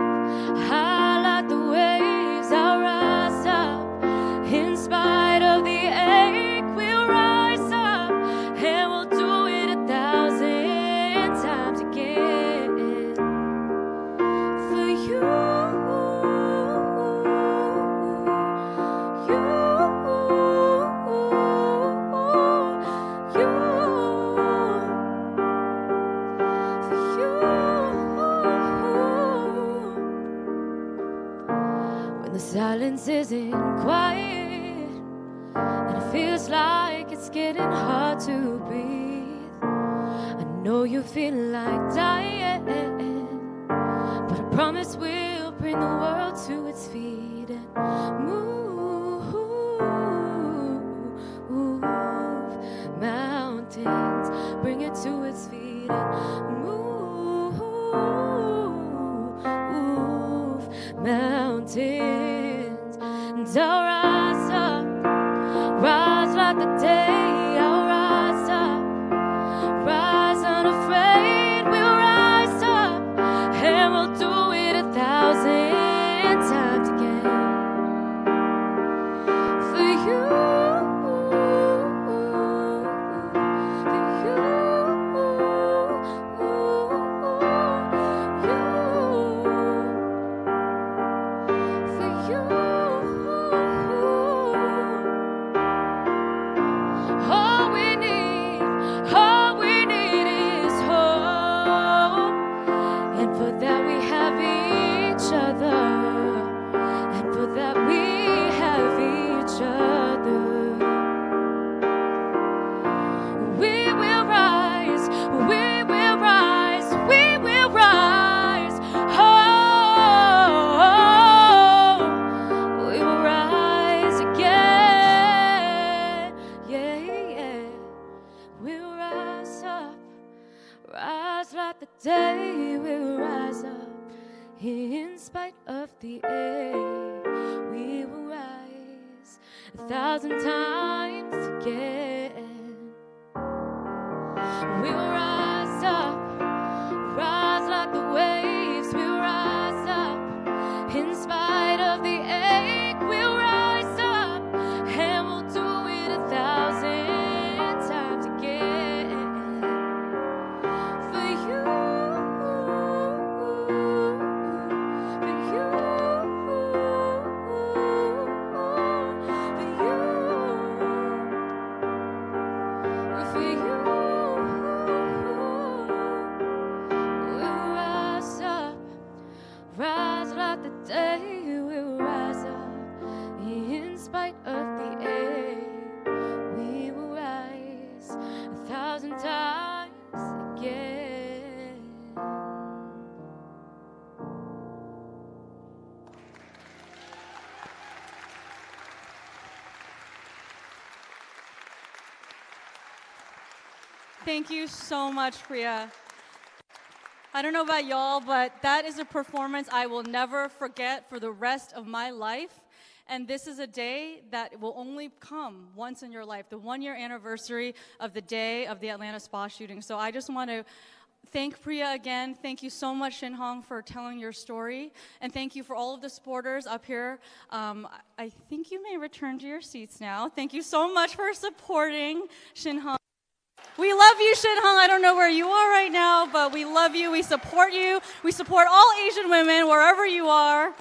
high like the waves. I'll rise up, in spite of the ache. We'll rise up, and we'll do it 1,000 times again. For you. Silence isn't quiet, and it feels like it's getting hard to breathe. I know you feel like dying, but I promise we'll bring the world to its feet and move mountains, bring it to its feet and move mountains. And I'll rise up, rise like the day. I'll rise up, rise unafraid. We'll rise up, and we'll do it 1,000 times again. For you, for light the day, we'll rise up. In spite of the ache, we will rise 1,000 times again. We'll rise up, rise like the waves. We'll rise up in spite of the ache. We'll rise up and we'll do it 1,000 times again. For you, for you, for you. We'll rise up, rise like the day. We'll rise up in spite of the ache. We will rise 1,000 times again. Thank you so much, Priya. I don't know about y'all, but that is a performance I will never forget for the rest of my life. And this is a day that will only come once in your life, the 1-year anniversary of the day of the Atlanta spa shooting. So I just want to thank Priya again. Thank you so much, Shin Hong, for telling your story. And thank you for all of the supporters up here. I think you may return to your seats now. Thank you so much for supporting Shin Hong. We love you, Shin Hong. I don't know where you are right now, but we love you. We support you. We support all Asian women wherever you are.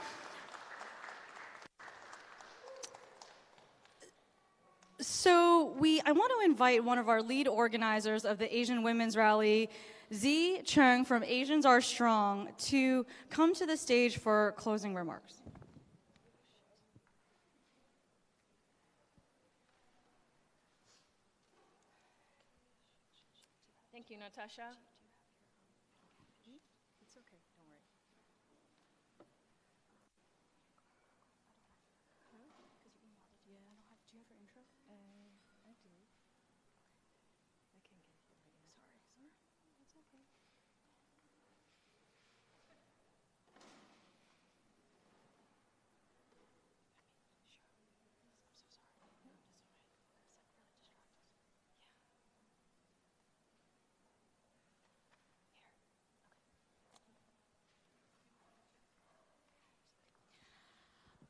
So I want to invite one of our lead organizers of the Asian Women's Rally, Z Chung from Asians Are Strong, to come to the stage for closing remarks. Thank you, Natasha. It's okay, don't worry. Do you have your intro? I do. I can't get it right now. Sorry. That's okay.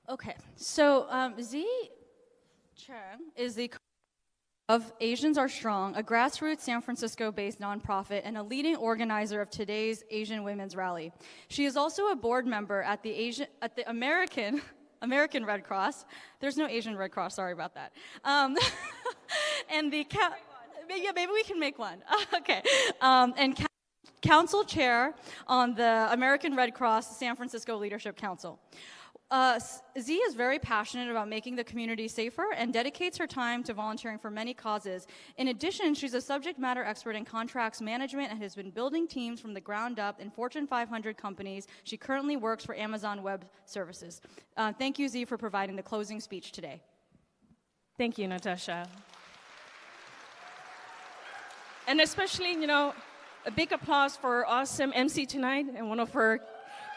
Okay, so Z Chung is the of Asians Are Strong, a grassroots San Francisco-based nonprofit and a leading organizer of today's Asian Women's Rally. She is also a board member at the American Red Cross. There's no Asian Red Cross, sorry about that. And maybe we can make one. Okay, and council chair on the American Red Cross San Francisco Leadership Council. Z is very passionate about making the community safer and dedicates her time to volunteering for many causes. In addition, she's a subject matter expert in contracts management and has been building teams from the ground up in Fortune 500 companies. She currently works for Amazon Web Services. Thank you, Z, for providing the closing speech today. Thank you, Natasha. And especially, a big applause for our awesome MC tonight and one of her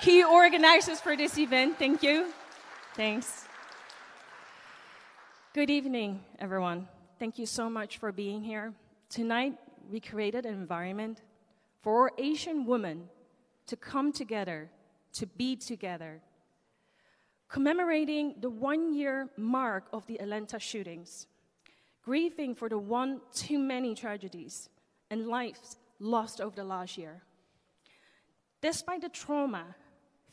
key organizers for this event. Thank you. Thanks. Good evening, everyone. Thank you so much for being here. Tonight, we created an environment for Asian women to come together, to be together, commemorating the 1-year mark of the Atlanta shootings, grieving for the one too many tragedies and lives lost over the last year. Despite the trauma,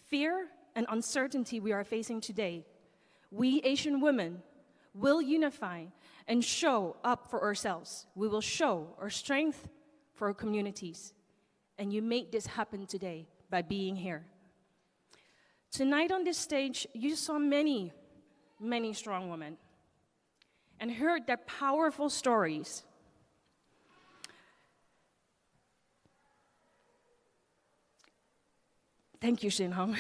fear, and uncertainty we are facing today, we Asian women will unify and show up for ourselves. We will show our strength for our communities. And you made this happen today by being here. Tonight on this stage, you saw many, many strong women and heard their powerful stories. Thank you, Shin Hong.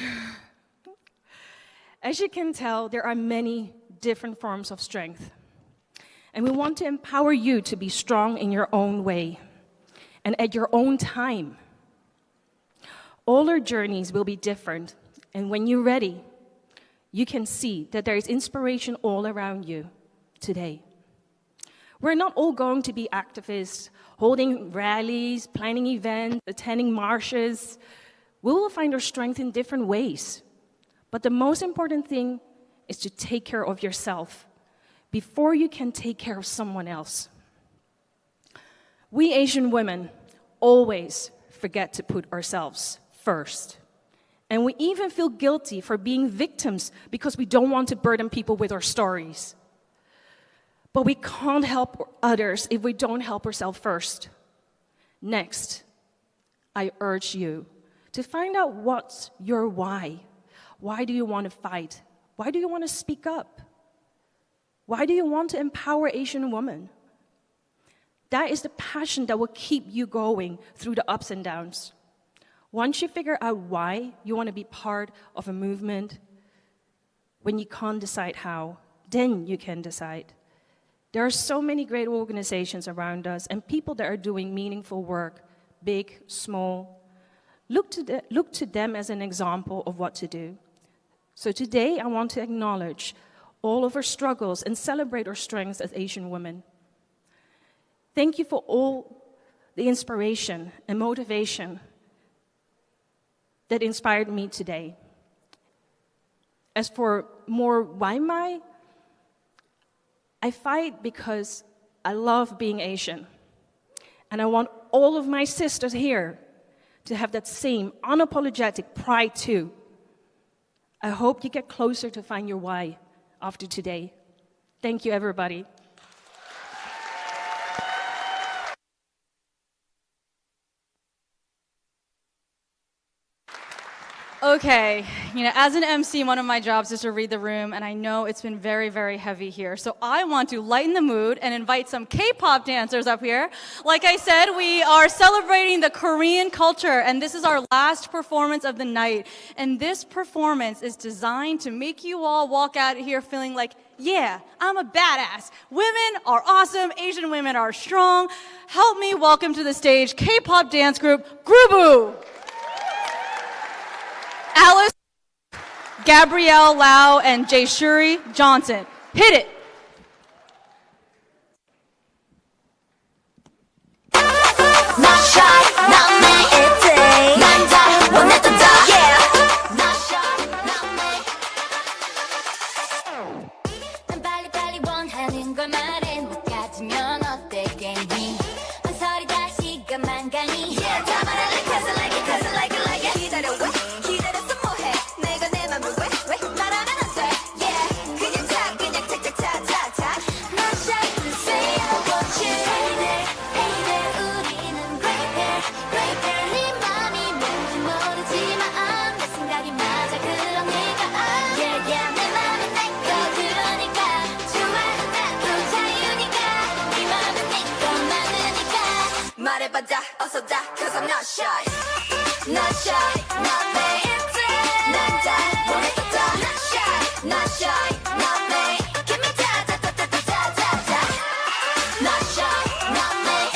As you can tell, there are many different forms of strength. And we want to empower you to be strong in your own way and at your own time. All our journeys will be different, and when you're ready, you can see that there is inspiration all around you today. We're not all going to be activists, holding rallies, planning events, attending marches. We will find our strength in different ways. But the most important thing is to take care of yourself before you can take care of someone else. We Asian women always forget to put ourselves first. And we even feel guilty for being victims because we don't want to burden people with our stories. But we can't help others if we don't help ourselves first. Next, I urge you to find out what's your why. Why do you want to fight? Why do you want to speak up? Why do you want to empower Asian women? That is the passion that will keep you going through the ups and downs. Once you figure out why you want to be part of a movement, when you can't decide how, then you can decide. There are so many great organizations around us and people that are doing meaningful work, big, small. Look to them as an example of what to do. So today, I want to acknowledge all of our struggles and celebrate our strengths as Asian women. Thank you for all the inspiration and motivation that inspired me today. As for more why my, I fight because I love being Asian. And I want all of my sisters here to have that same unapologetic pride too. I hope you get closer to find your why after today. Thank you, everybody. Okay, as an MC, one of my jobs is to read the room, and I know it's been very, very heavy here. So I want to lighten the mood and invite some K-pop dancers up here. Like I said, we are celebrating the Korean culture, and this is our last performance of the night. And this performance is designed to make you all walk out of here feeling like, yeah, I'm a badass. Women are awesome. Asian women are strong. Help me welcome to the stage K-pop dance group, Grubu. Alice, Gabrielle Lau, and Jaeshuri Johnson. Hit it. Not shy, not me. 남자 원했던 다. Yeah. Not shy, not me. 난 빨리빨리 원하는 걸 말해. 못 가지면 어때 괜히. 한설이 다시 가만 가니. Yeah, 다 말할래 'cause I like it, 'cause I like it, like it. 기다려 왜? 기다렸어 뭐해? 내가 내 맘을 왜 말하면 안 돼? Yeah, 그냥 탁탁탁탁탁탁. Not shy to say I want you. Hey there, 우리는 great pair, great pair. 네 맘이 뭔지 모르지만 내 생각이 맞아 그럼 네가 Yeah, yeah, 내 맘은 내 거 그러니까 좋아한다고 자유니까 네 맘은 네 것만으니까 말해봐 다 어서 다 'cause I'm not shy. Not shy, not me. 남자 원했던 다. Not shy, not shy, not me. Give me da. Not shy, not me.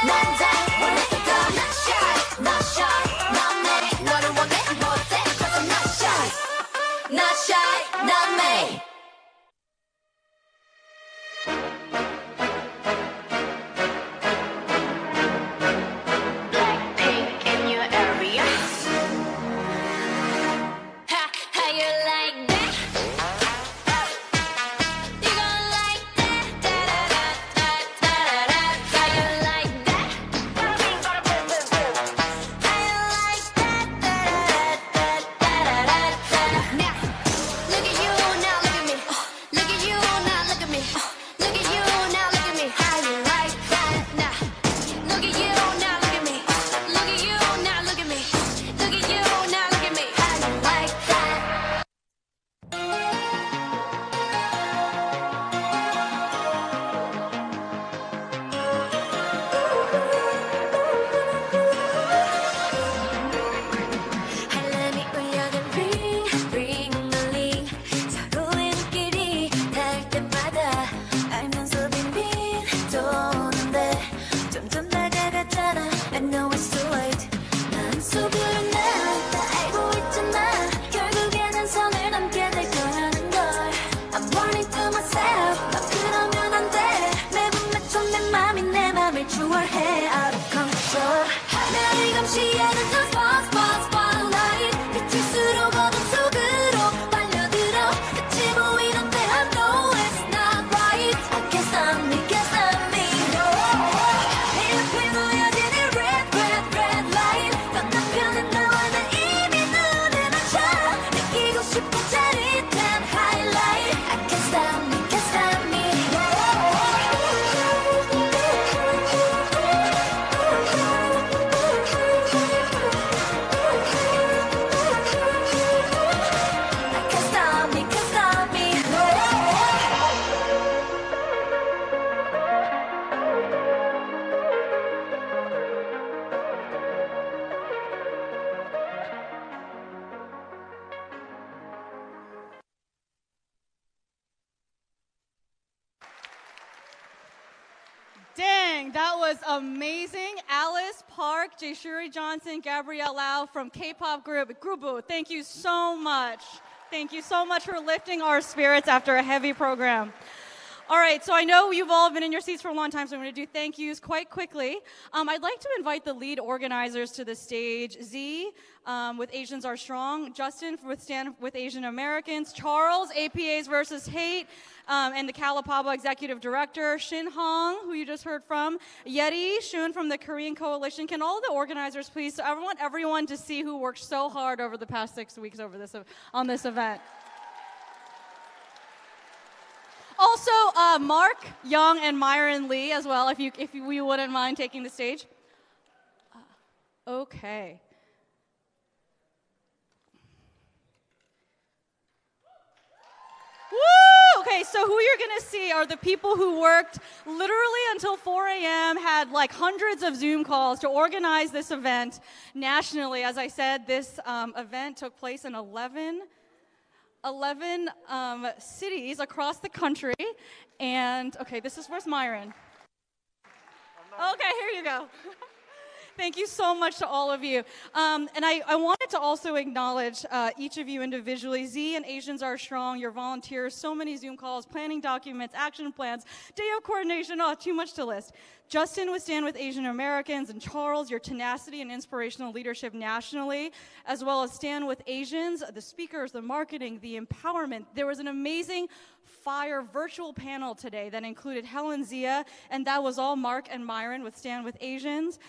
남자 원했던 다. Not shy, not shy, not me. 너를 원해 못해 'cause I'm not shy. Not shy, not me. Blackpink in your area. How you like that? You gon' like that? Da-da-da-da-da-da-da. How you like that? How you like that? Da-da-da-da-da-da-da-da. Now, look at you, now look at me. Look at you, now look at me. Look at you, now look at me. How you like that? Now, look at you, now look at me. Look at you, now look at me. Look at you, now look at me. How you like that? 알람이 울려는 ring 울림 서로의 눈길이 닿을 때마다 알면서 빙빙 도는데 점점 다가갔잖아 I know it's too late 난 속으로 나 That was amazing. Alice Park, Jaishuri Johnson, Gabrielle Lau from K-pop group Grubu. Thank you so much. Thank you so much for lifting our spirits after a heavy program. All right, so I know you've all been in your seats for a long time, so I'm going to do thank yous quite quickly. I'd like to invite the lead organizers to the stage. Z, with Asians Are Strong, Justin with Stand with Asian Americans, Charles, APAs versus Hate, and the Kalapaba Executive Director, Shin Hong, who you just heard from, Yeti, Shun from the Korean Coalition. Can all the organizers please, so I want everyone to see who worked so hard over the past 6 weeks on this event. Also, Mark Young and Myron Lee as well, if you wouldn't mind taking the stage. Okay. Woo! Okay, so who you're going to see are the people who worked literally until 4 a.m., had like hundreds of Zoom calls to organize this event nationally. As I said, this event took place in 11 cities across the country. And, okay, where's Myron? Okay, here you go. Thank you so much to all of you. And I wanted to also acknowledge each of you individually. Z and Asians Are Strong, your volunteers, so many Zoom calls, planning documents, action plans, day of coordination, too much to list. Justin with Stand with Asian Americans, and Charles, your tenacity and inspirational leadership nationally, as well as Stand with Asians, the speakers, the marketing, the empowerment. There was an amazing fire virtual panel today that included Helen Zia, and that was all Mark and Myron with Stand with Asians.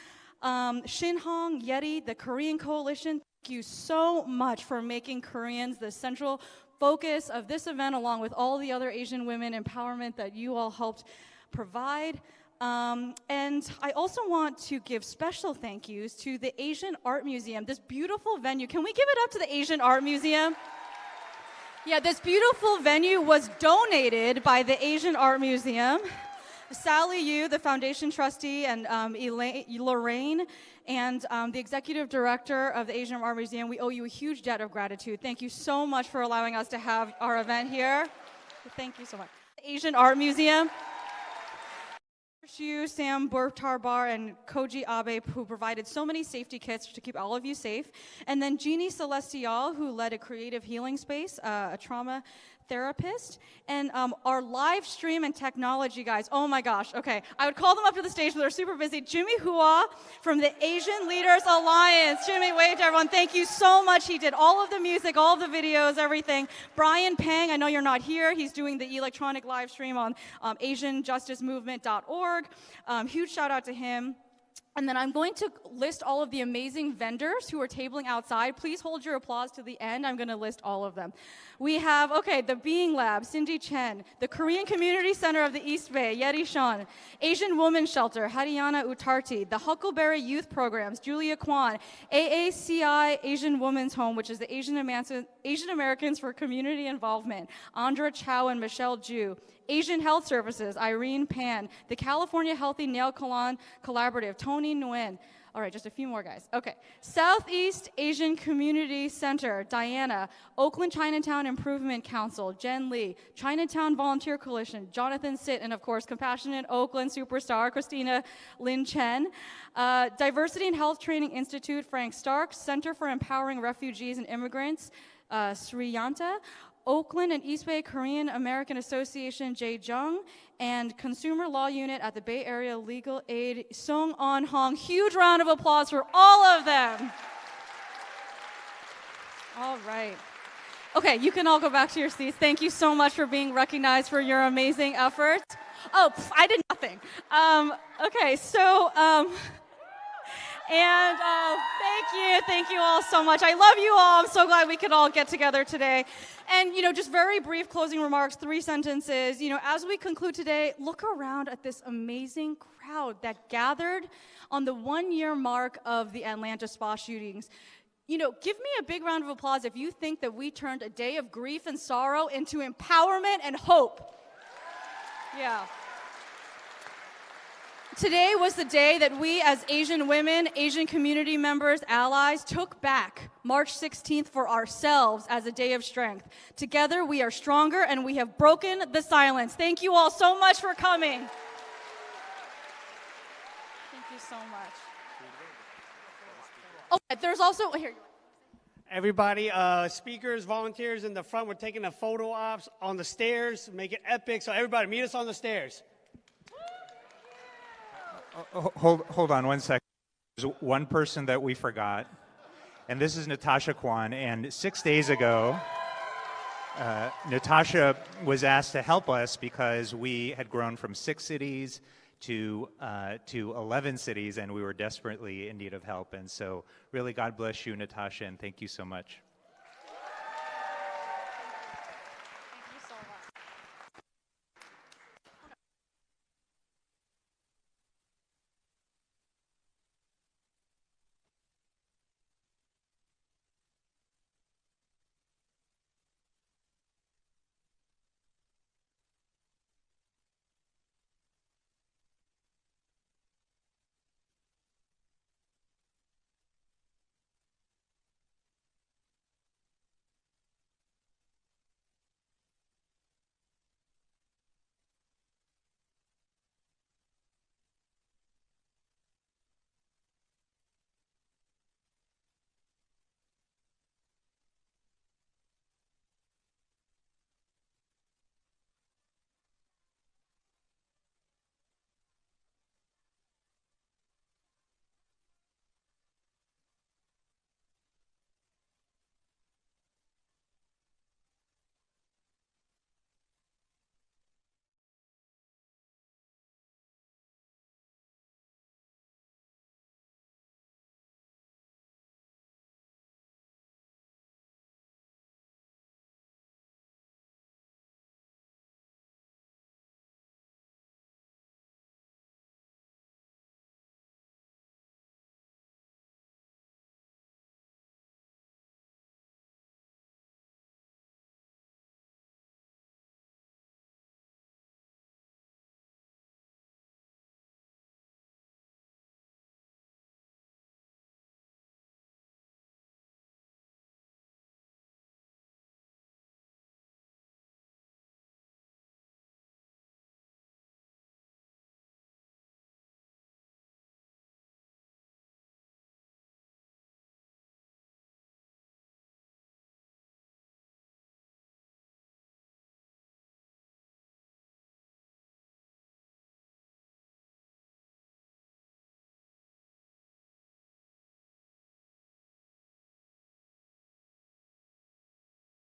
Shin Hong, Yeti, the Korean Coalition, thank you so much for making Koreans the central focus of this event, along with all the other Asian women empowerment that you all helped provide. And I also want to give special thank yous to the Asian Art Museum, this beautiful venue. Can we give it up to the Asian Art Museum? Yeah, this beautiful venue was donated by the Asian Art Museum. Sally Yu, the foundation trustee, and Lorraine, and the executive director of the Asian Art Museum, we owe you a huge debt of gratitude. Thank you so much for allowing us to have our event here. Thank you so much. The Asian Art Museum. You, Sam Burtarbar, and Koji Abe, who provided so many safety kits to keep all of you safe. And then Jeannie Celestial, who led a creative healing space, a trauma therapist. And our live stream and technology guys, oh my gosh, okay. I would call them up to the stage, but they're super busy. Jimmy Hua from the Asian Leaders Alliance. Jimmy, wave to everyone. Thank you so much. He did all of the music, all of the videos, everything. Brian Pang, I know you're not here. He's doing the electronic live stream on AsianJusticeMovement.org. Huge shout out to him. And then I'm going to list all of the amazing vendors who are tabling outside. Please hold your applause to the end. I'm going to list all of them. We have, the Being Lab, Cindy Chen, the Korean Community Center of the East Bay, Yeti Sean, Asian Women's Shelter, Haryana Utarti, the Huckleberry Youth Programs, Julia Kwan, AACI Asian Women's Home, which is the Asian Americans for Community Involvement, Andra Chow and Michelle Ju, Asian Health Services, Irene Pan, the California Healthy Nail Salon Collaborative, Tony Nguyen. All right, just a few more guys. Okay. Southeast Asian Community Center, Diana, Oakland Chinatown Improvement Council, Jen Lee, Chinatown Volunteer Coalition, Jonathan Sitt, and of course, Compassionate Oakland superstar, Christina Lin Chen, Diversity and Health Training Institute, Frank Stark, Center for Empowering Refugees and Immigrants, Sriyanta, Oakland and East Bay Korean American Association, Jae Jung, and Consumer Law Unit at the Bay Area Legal Aid, Sung On Hong. Huge round of applause for all of them. All right. Okay, you can all go back to your seats. Thank you so much for being recognized for your amazing efforts. Oh, I did nothing. Okay, so... And thank you all so much. I love you all. I'm so glad we could all get together today. And, just very brief closing remarks, 3 sentences. As we conclude today, look around at this amazing crowd that gathered on the 1-year mark of the Atlanta spa shootings. Give me a big round of applause if you think that we turned a day of grief and sorrow into empowerment and hope. Yeah. Today was the day that we as Asian women, Asian community members, allies, took back March 16th for ourselves as a day of strength. Together we are stronger and we have broken the silence. Thank you all so much for coming. Oh, there's also here. Everybody, speakers, volunteers in the front, we're taking a photo ops on the stairs, make it epic. So everybody, meet us on the stairs. Hold on one second. There's one person that we forgot, and this is Natasha Kwan. And 6 days ago, Natasha was asked to help us because we had grown from 6 cities to 11 cities, and we were desperately in need of help. And so really, God bless you, Natasha, and thank you so much.